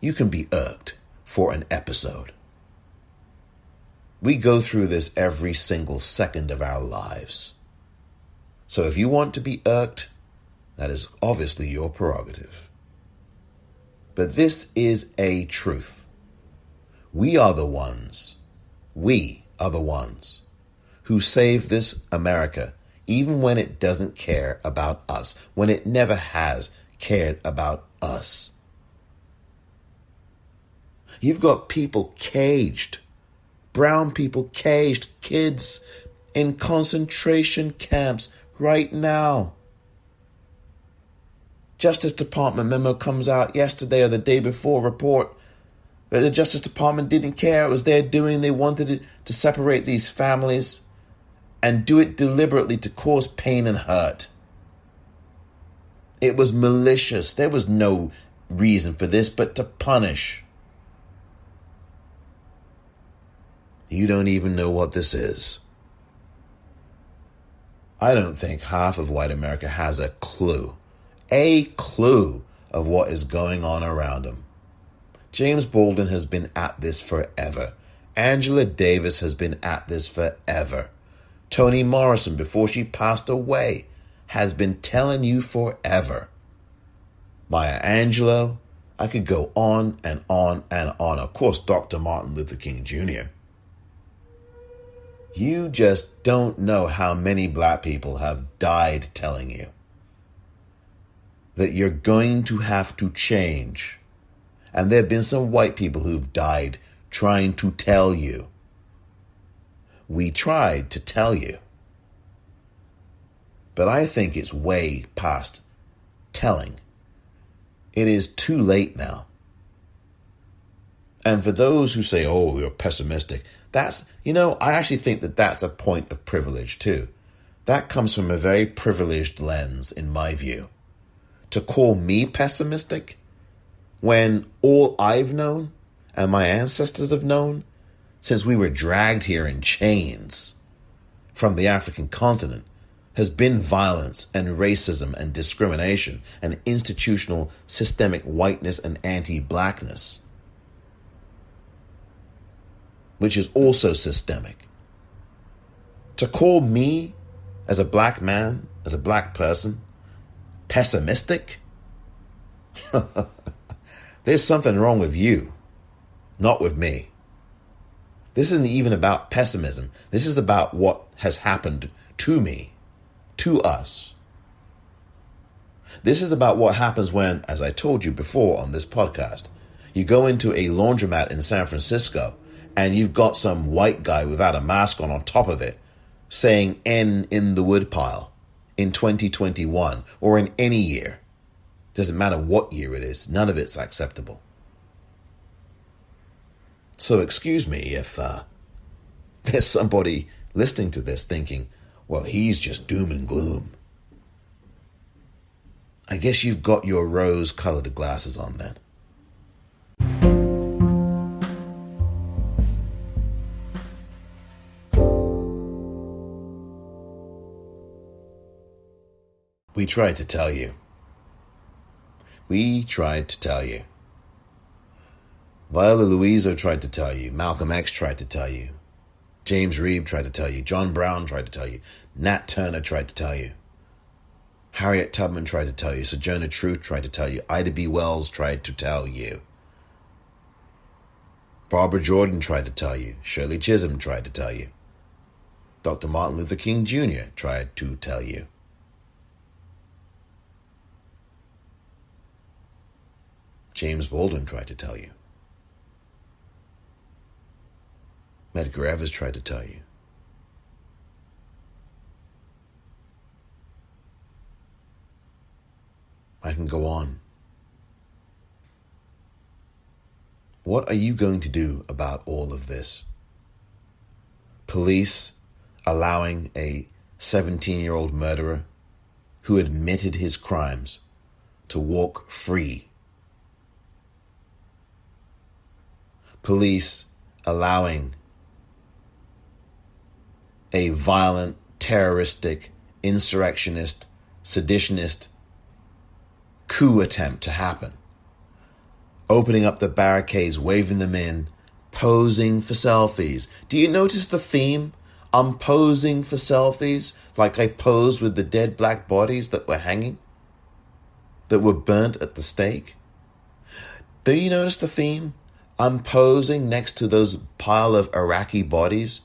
You can be irked for an episode. We go through this every single second of our lives. So if you want to be irked, that is obviously your prerogative. But this is a truth. We are the ones who save this America, even when it doesn't care about us, when it never has cared about us. You've got people caged, brown people caged, kids in concentration camps right now. Justice Department memo comes out yesterday or the day before, report that the Justice Department didn't care. It was their doing. They wanted it to separate these families and do it deliberately to cause pain and hurt. It was malicious. There was no reason for this but to punish. You don't even know what this is. I don't think half of white America has a clue of what is going on around them. James Baldwin has been at this forever. Angela Davis has been at this forever. Toni Morrison, before she passed away, has been telling you forever. Maya Angelou, I could go on and on and on. Of course, Dr. Martin Luther King Jr. You just don't know how many black people have died telling you that you're going to have to change. And there have been some white people who've died trying to tell you. We tried to tell you. But I think it's way past telling. It is too late now. And for those who say, oh, you're pessimistic, I actually think that that's a point of privilege too. That comes from a very privileged lens, in my view. To call me pessimistic when all I've known and my ancestors have known since we were dragged here in chains from the African continent has been violence and racism and discrimination and institutional systemic whiteness and anti-blackness, which is also systemic. To call me as a black man, as a black person, pessimistic? There's something wrong with you, not with me. This isn't even about pessimism. This is about what has happened to me, to us. This is about what happens when, as I told you before on this podcast, you go into a laundromat in San Francisco and you've got some white guy without a mask on top of it saying N in the woodpile in 2021 or in any year. Doesn't matter what year it is. None of it's acceptable. So excuse me if there's somebody listening to this thinking, well, he's just doom and gloom. I guess you've got your rose-colored glasses on then. We tried to tell you. We tried to tell you. Viola Louisa tried to tell you. Malcolm X tried to tell you. James Reeb tried to tell you. John Brown tried to tell you. Nat Turner tried to tell you. Harriet Tubman tried to tell you. Sojourner Truth tried to tell you. Ida B. Wells tried to tell you. Barbara Jordan tried to tell you. Shirley Chisholm tried to tell you. Dr. Martin Luther King Jr. tried to tell you. James Baldwin tried to tell you. Medgar Evers tried to tell you. I can go on. What are you going to do about all of this? Police allowing a 17-year-old murderer who admitted his crimes to walk free. Police allowing a violent, terroristic, insurrectionist, seditionist coup attempt to happen. Opening up the barricades, waving them in, posing for selfies. Do you notice the theme? I'm posing for selfies, like I posed with the dead black bodies that were hanging, that were burnt at the stake. Do you notice the theme? I'm posing next to those pile of Iraqi bodies,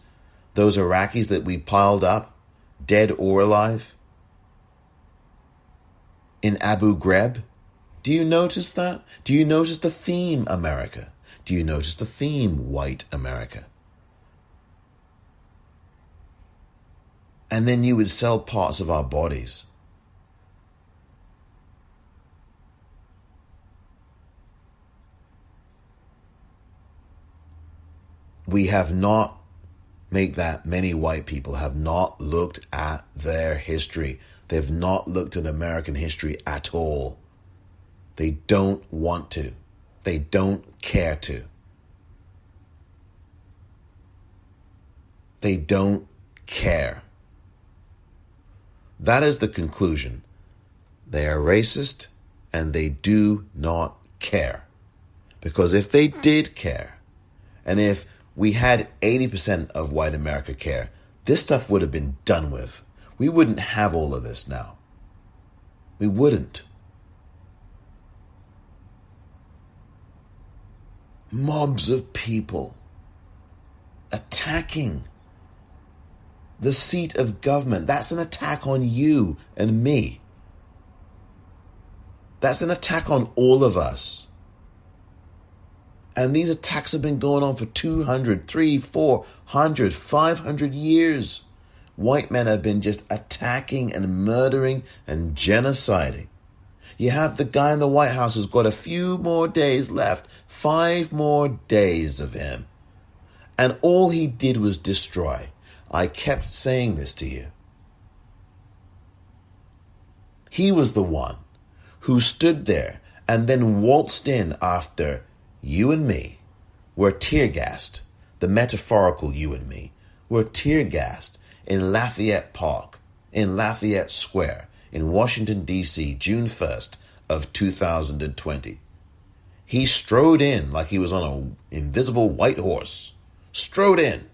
those Iraqis that we piled up, dead or alive, in Abu Ghraib. Do you notice that? Do you notice the theme, America? Do you notice the theme, white America? And then you would sell parts of our bodies. We have not, make that many white people have not looked at their history. They've not looked at American history at all. They don't want to. They don't care to. They don't care. That is the conclusion. They are racist and they do not care. Because if they did care, and if we had 80% of white America care, this stuff would have been done with. We wouldn't have all of this now. We wouldn't. Mobs of people attacking the seat of government. That's an attack on you and me. That's an attack on all of us. And these attacks have been going on for 200, 300, 400, 500 years. White men have been just attacking and murdering and genociding. You have the guy in the White House who's got a few more days left, 5 more days of him. And all he did was destroy. I kept saying this to you. He was the one who stood there and then waltzed in after you and me were tear-gassed, the metaphorical you and me, were tear-gassed in Lafayette Park, in Lafayette Square, in Washington, D.C., June 1st of 2020. He strode in like he was on an invisible white horse. Strode in.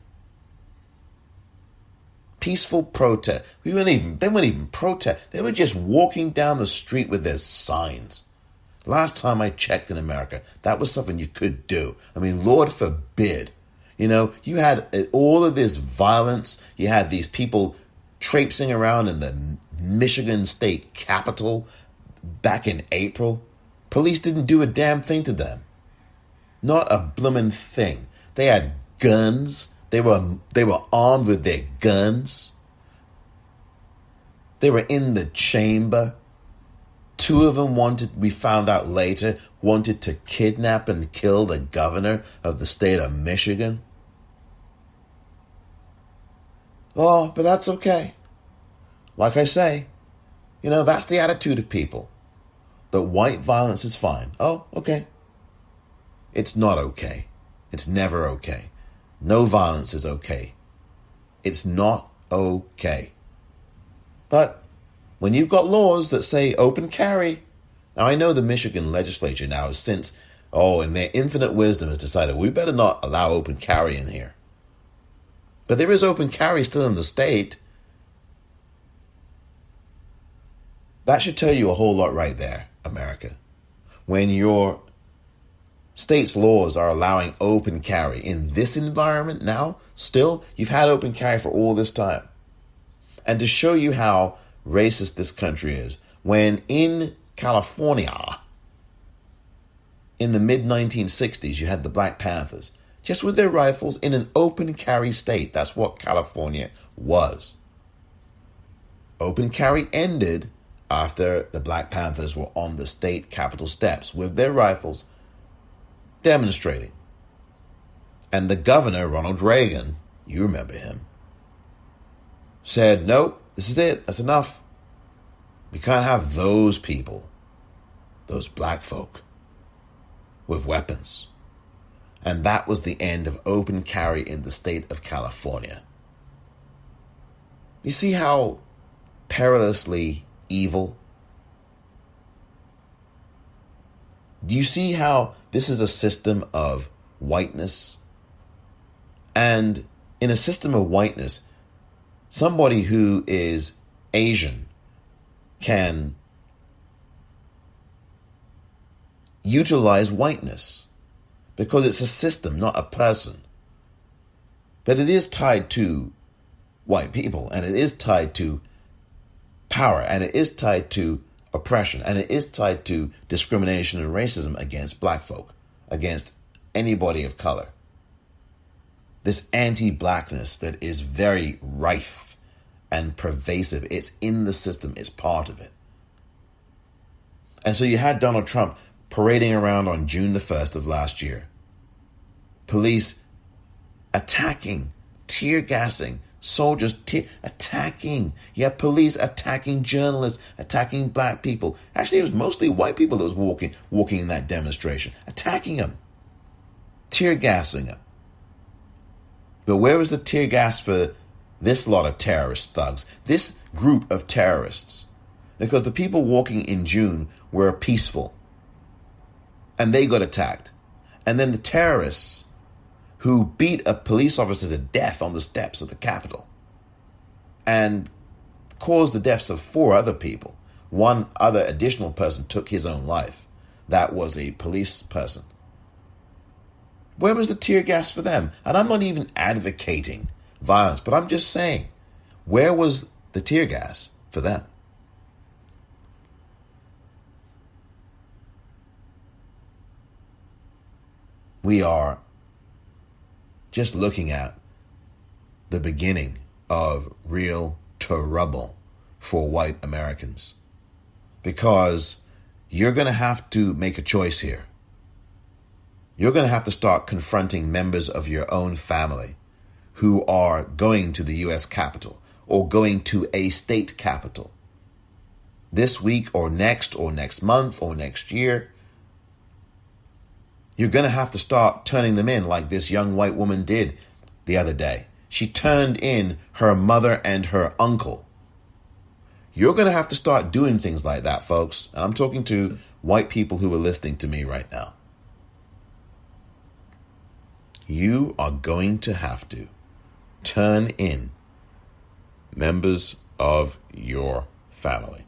Peaceful protest. They weren't even protest. They were just walking down the street with their signs. Last time I checked in America, that was something you could do. I mean, Lord forbid. You know, you had all of this violence. You had these people traipsing around in the Michigan state capitol back in April. Police didn't do a damn thing to them. Not a bloomin' thing. They had guns. They were armed with their guns. They were in the chamber. 2 of them we found out later, wanted to kidnap and kill the governor of the state of Michigan. Oh, but that's okay. Like I say, you know, that's the attitude of people. That white violence is fine. Oh, okay. It's not okay. It's never okay. No violence is okay. It's not okay. But when you've got laws that say open carry, now I know the Michigan legislature now has since, in their infinite wisdom has decided we better not allow open carry in here. But there is open carry still in the state. That should tell you a whole lot right there, America. When your state's laws are allowing open carry in this environment now, still, you've had open carry for all this time. And to show you how racist this country is, when in California, in the mid-1960s, you had the Black Panthers, just with their rifles in an open carry state. That's what California was. Open carry ended after the Black Panthers were on the state capitol steps with their rifles demonstrating. And the governor, Ronald Reagan, you remember him, said, nope, this is it. That's enough. We can't have those people, those black folk, with weapons. And that was the end of open carry in the state of California. You see how perilously evil? Do you see how this is a system of whiteness? And in a system of whiteness, somebody who is Asian can utilize whiteness because it's a system, not a person. But it is tied to white people, and it is tied to power, and it is tied to oppression, and it is tied to discrimination and racism against black folk, against anybody of color. This anti-blackness that is very rife and pervasive. It's in the system. It's part of it. And so you had Donald Trump parading around on June the 1st of last year. Police attacking, tear gassing, soldiers attacking. You had police attacking journalists, attacking black people. Actually, it was mostly white people that was walking in that demonstration, attacking them, tear gassing them. But where was the tear gas for this lot of terrorist thugs, this group of terrorists? Because the people walking in June were peaceful, and they got attacked. And then the terrorists who beat a police officer to death on the steps of the Capitol and caused the deaths of 4 other people. One other additional person took his own life. That was a police person. Where was the tear gas for them? And I'm not even advocating violence, but I'm just saying, Where was the tear gas for them? We are just looking at the beginning of real trouble for white Americans, because you're going to have to make a choice here. You're going to have to start confronting members of your own family who are going to the U.S. Capitol or going to a state capitol this week or next month or next year. You're going to have to start turning them in like this young white woman did the other day. She turned in her mother and her uncle. You're going to have to start doing things like that, folks. And I'm talking to white people who are listening to me right now. You are going to have to turn in members of your family.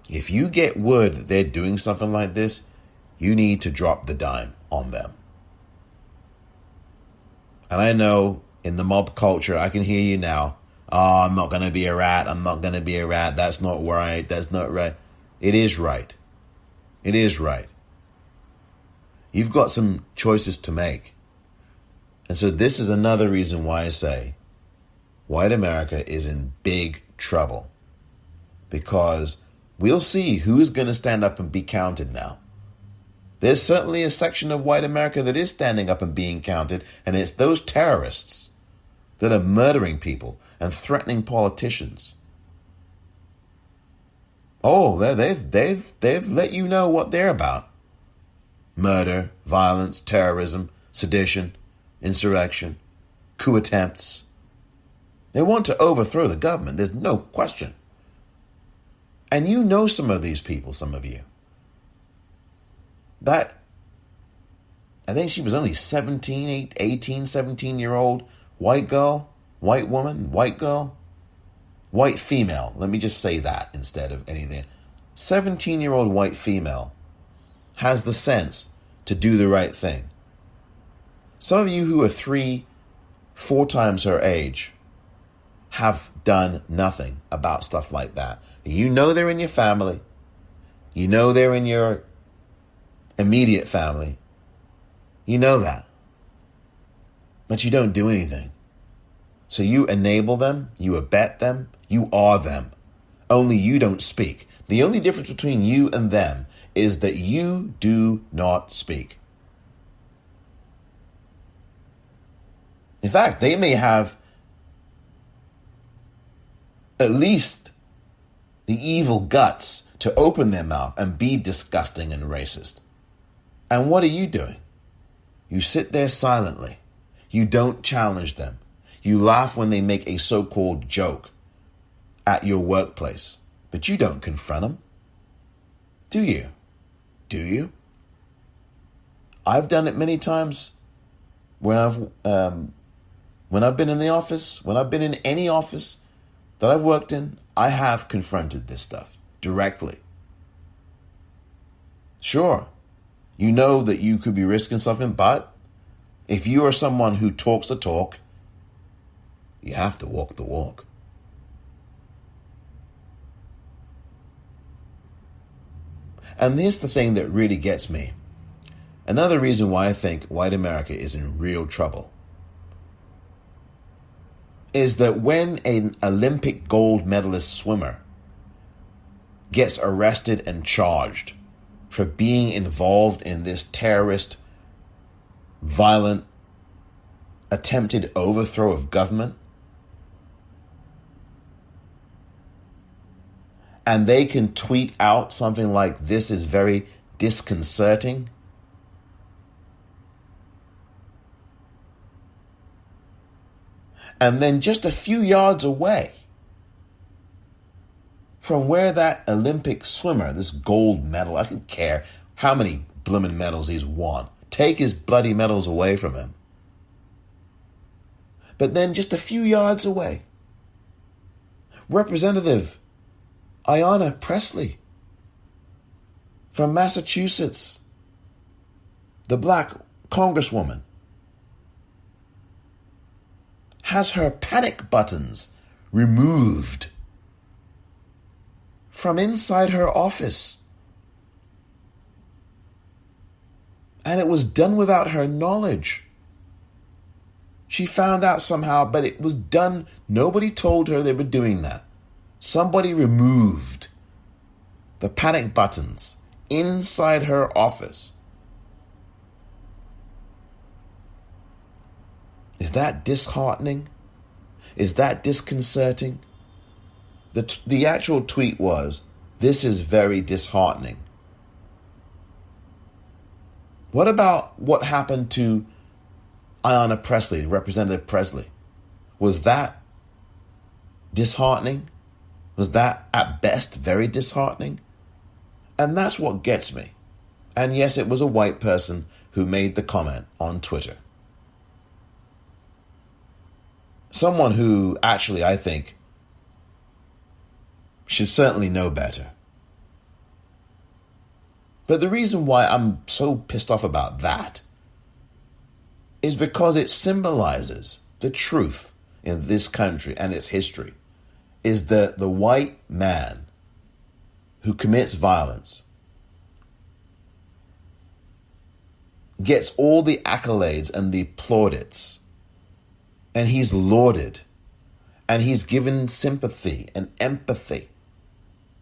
If you get word that they're doing something like this, you need to drop the dime on them. And I know in the mob culture, I can hear you now. Oh, I'm not going to be a rat. I'm not going to be a rat. That's not right. That's not right. It is right. It is right. You've got some choices to make. And so this is another reason why I say white America is in big trouble. Because we'll see who's going to stand up and be counted now. There's certainly a section of white America that is standing up and being counted, and it's those terrorists that are murdering people and threatening politicians. Oh, they've let you know what they're about. Murder, violence, terrorism, sedition, insurrection, coup attempts. They want to overthrow the government. There's no question. And you know some of these people, some of you. I think she was only 17-year-old white girl, white woman, white girl, white female. Let me just say that instead of anything. 17-year-old white female has the sense to do the right thing. Some of you who are 3-4 times her age have done nothing about stuff like that. You know they're in your family. You know they're in your immediate family. You know that. But you don't do anything. So you enable them, you abet them, you are them. Only you don't speak. The only difference between you and them is that you do not speak. In fact, they may have at least the evil guts to open their mouth and be disgusting and racist. And what are you doing? You sit there silently. You don't challenge them. You laugh when they make a so-called joke at your workplace, but you don't confront them. Do you? Do you? I've done it many times when I've been in the office, when I've been in any office that I've worked in, I have confronted this stuff directly. Sure, you know that you could be risking something, but if you are someone who talks the talk, you have to walk the walk. And here's the thing that really gets me. Another reason why I think white America is in real trouble is that when an Olympic gold medalist swimmer gets arrested and charged for being involved in this terrorist, violent, attempted overthrow of government, and they can tweet out something like, "This is very disconcerting," and then just a few yards away from where that Olympic swimmer, this gold medal, I don't care how many blooming medals he's won, take his bloody medals away from him. But then just a few yards away, Representative Ayanna Pressley from Massachusetts, the black congresswoman, has her panic buttons removed from inside her office. And it was done without her knowledge. She found out somehow, but it was done. Nobody told her they were doing that. Somebody removed the panic buttons inside her office. Is that disheartening? Is that disconcerting? The actual tweet was, "This is very disheartening." What about what happened to Ayanna Pressley, Representative Presley? Was that disheartening? Was that at best very disheartening? And that's what gets me. And yes, it was a white person who made the comment on Twitter. Someone who actually, I think, should certainly know better. But the reason why I'm so pissed off about that is because it symbolizes the truth in this country and its history, is that the white man who commits violence gets all the accolades and the plaudits, and he's lauded, and he's given sympathy and empathy.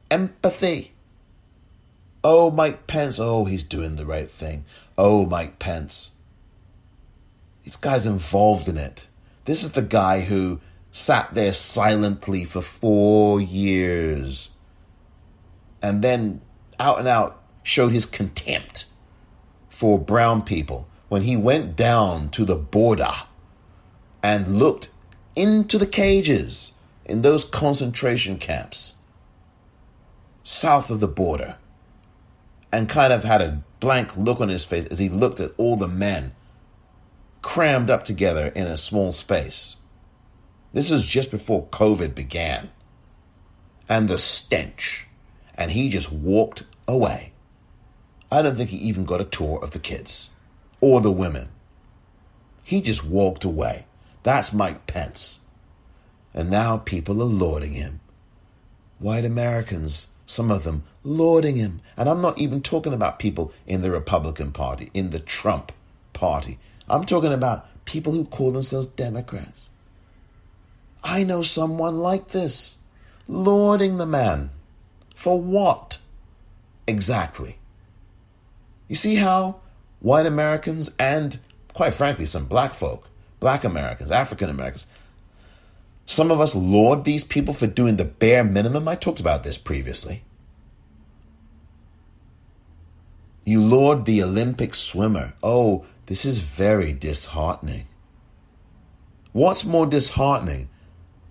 Empathy. Oh, Mike Pence, oh, he's doing the right thing. Oh, Mike Pence. This guy's involved in it. This is the guy who sat there silently for 4 years and then out and out showed his contempt for brown people when he went down to the border and looked into the cages in those concentration camps south of the border and kind of had a blank look on his face as he looked at all the men crammed up together in a small space. This is just before COVID began. And the stench. And he just walked away. I don't think he even got a tour of the kids or the women. He just walked away. That's Mike Pence. And now people are lauding him. White Americans, some of them, lauding him. And I'm not even talking about people in the Republican Party, in the Trump Party. I'm talking about people who call themselves Democrats. I know someone like this, lauding the man. For what? Exactly. You see how white Americans and, quite frankly, some black folk, black Americans, African Americans, some of us laud these people for doing the bare minimum. I talked about this previously. You laud the Olympic swimmer. Oh, this is very disheartening. What's more disheartening?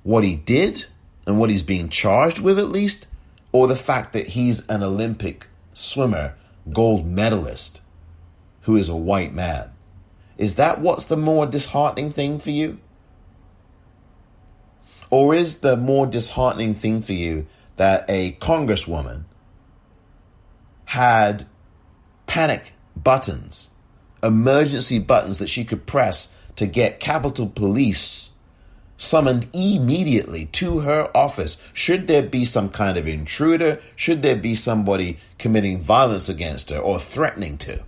What he did and what he's being charged with, at least, or the fact that he's an Olympic swimmer, gold medalist, who is a white man? Is that what's the more disheartening thing for you? Or is the more disheartening thing for you that a congresswoman had panic buttons, emergency buttons that she could press to get Capitol Police summoned immediately to her office should there be some kind of intruder, should there be somebody committing violence against her or threatening to?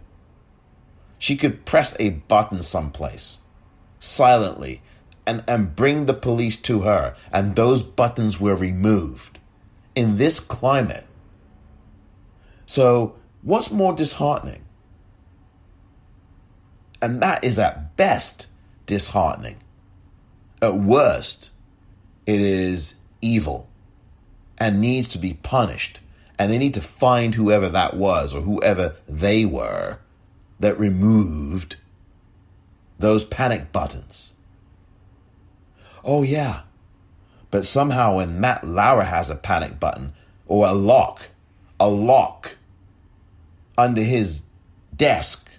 She could press a button someplace silently and bring the police to her, and those buttons were removed in this climate. So what's more disheartening? And that is at best disheartening. At worst, it is evil and needs to be punished. And they need to find whoever that was or whoever they were that removed those panic buttons. Oh, yeah. But somehow when Matt Lauer has a panic button or a lock under his desk,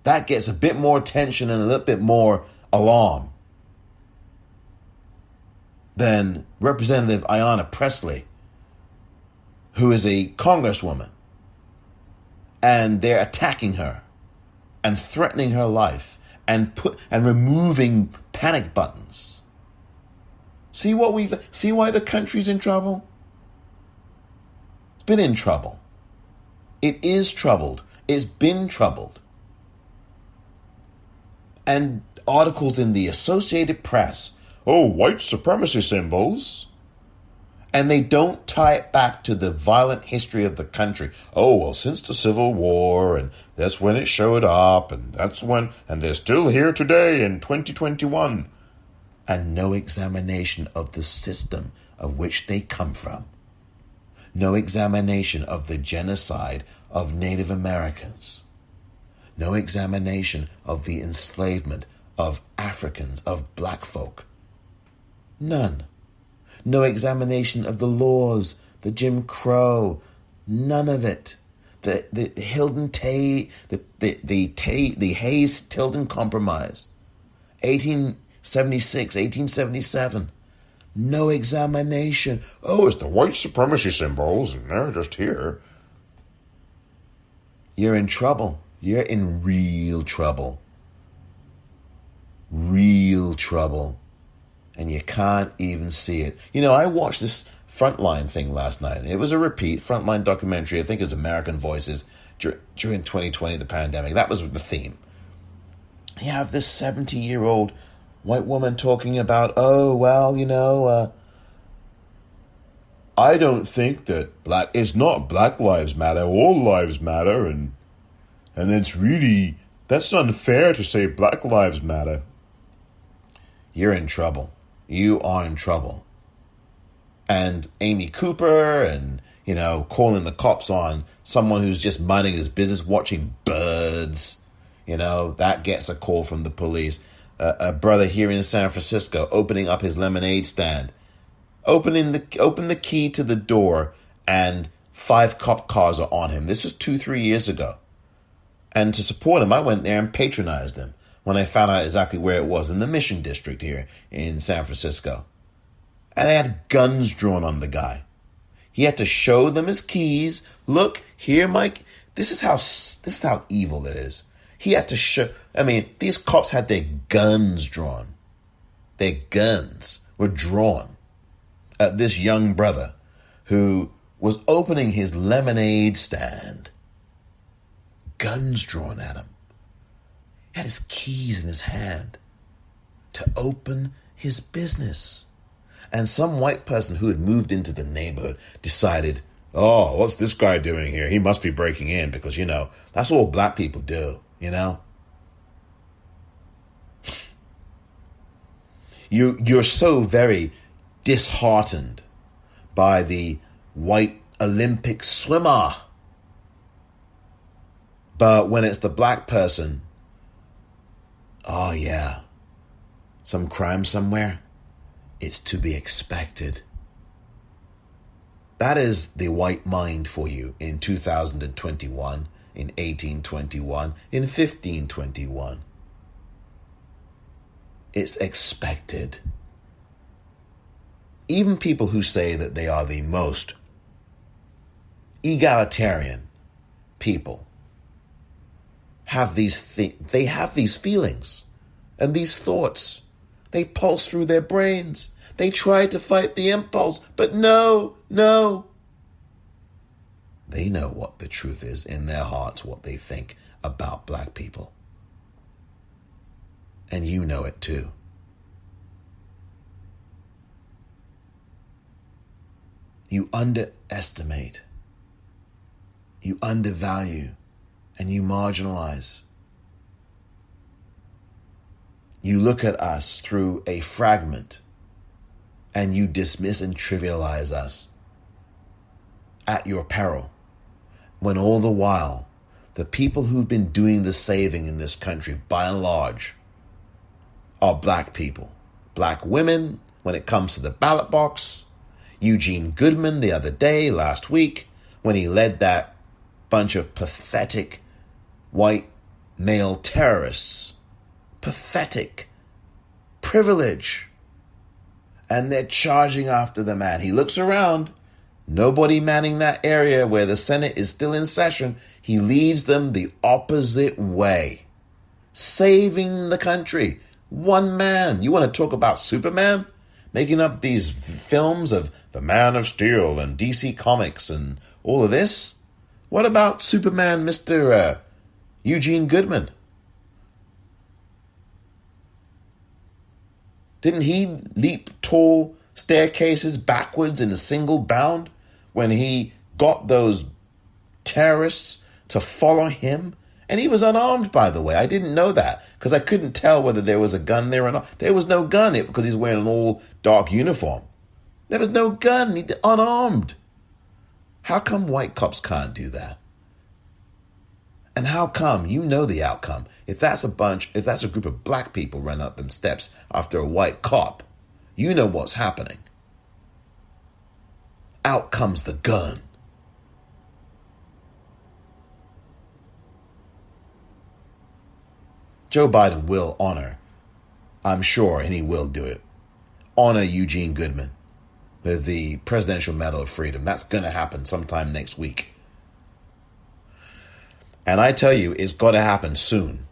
that gets a bit more attention and a little bit more alarm than Representative Ayanna Pressley, who is a congresswoman, and they're attacking her and threatening her life and removing panic buttons. See why the country's in trouble? It's been in trouble. It is troubled. It's been troubled. And articles in the Associated Press, white supremacy symbols. And they don't tie it back to the violent history of the country. Since the Civil War, and that's when it showed up, and they're still here today in 2021. And no examination of the system of which they come from. No examination of the genocide of Native Americans. No examination of the enslavement of Africans, of black folk. None. No examination of the laws, the Jim Crow, none of it. The Hilton Tay, the Hayes-Tilden Compromise, 1877. No examination. It's the white supremacy symbols, and they're just here. You're in trouble. You're in real trouble. Real trouble. And you can't even see it. I watched this Frontline thing last night. It was a repeat, Frontline documentary. I think it was American Voices during 2020, the pandemic. That was the theme. You have this 70-year-old white woman talking about, I don't think that it's not Black Lives Matter, all lives matter, and that's unfair to say Black Lives Matter. You're in trouble. You are in trouble. And Amy Cooper and, calling the cops on someone who's just minding his business, watching birds, that gets a call from the police. A brother here in San Francisco opening up his lemonade stand, open the key to the door, and 5 cop cars are on him. This was 2-3 years ago. And to support him, I went there and patronized him when I found out exactly where it was, in the Mission District here in San Francisco. And they had guns drawn on the guy. He had to show them his keys. Look, here, Mike. This is how evil it is. He had to show, these cops had their guns drawn. Their guns were drawn at this young brother who was opening his lemonade stand. Guns drawn at him. He had his keys in his hand to open his business. And some white person who had moved into the neighborhood decided, what's this guy doing here? He must be breaking in because, that's all black people do, You're so very disheartened by the white Olympic swimmer. But when it's the black person, some crime somewhere, it's to be expected. That is the white mind for you in 2021, in 1821, in 1521. It's expected. Even people who say that they are the most egalitarian people have these feelings and these thoughts. They pulse through their brains. They try to fight the impulse, but no. They know what the truth is in their hearts, what they think about black people. And you know it too. You underestimate, you undervalue, and you marginalize. You look at us through a fragment and you dismiss and trivialize us at your peril, when all the while the people who've been doing the saving in this country, by and large, are black people. Black women, when it comes to the ballot box. Eugene Goodman the other day, last week, when he led that bunch of pathetic white male terrorists. Pathetic. Privilege. And they're charging after the man. He looks around. Nobody manning that area where the Senate is still in session. He leads them the opposite way. saving the country. One man. You want to talk about Superman? Making up these films of the Man of Steel and DC Comics and all of this? What about Superman, Mr. Eugene Goodman? Didn't he leap tall staircases backwards in a single bound when he got those terrorists to follow him? And he was unarmed, by the way. I didn't know that because I couldn't tell whether there was a gun there or not. There was no gun because he's wearing an all dark uniform. There was no gun. He's unarmed. How come white cops can't do that? And how come, you know the outcome, if that's a group of black people running up them steps after a white cop, you know what's happening. Out comes the gun. Joe Biden will honor, I'm sure, and he will do it, honor Eugene Goodman with the Presidential Medal of Freedom. That's going to happen sometime next week. And I tell you, it's got to happen soon.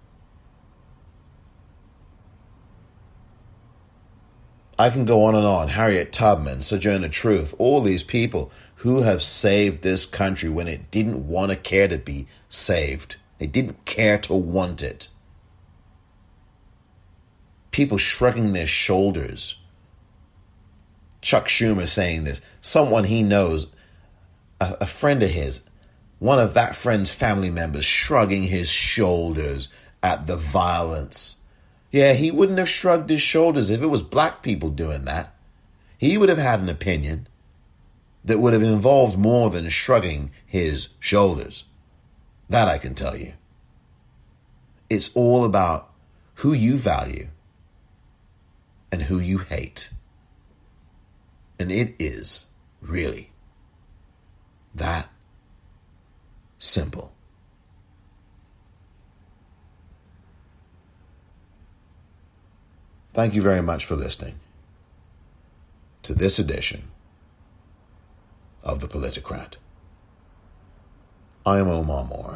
I can go on and on. Harriet Tubman, Sojourner Truth, all these people who have saved this country when it didn't want to care to be saved. They didn't care to want it. People shrugging their shoulders. Chuck Schumer saying this. Someone he knows, a friend of his, one of that friend's family members shrugging his shoulders at the violence. Yeah, he wouldn't have shrugged his shoulders if it was black people doing that. He would have had an opinion that would have involved more than shrugging his shoulders. That I can tell you. It's all about who you value and who you hate. And it is really that simple. Thank you very much for listening to this edition of The Politicrat. I am Omar Moore.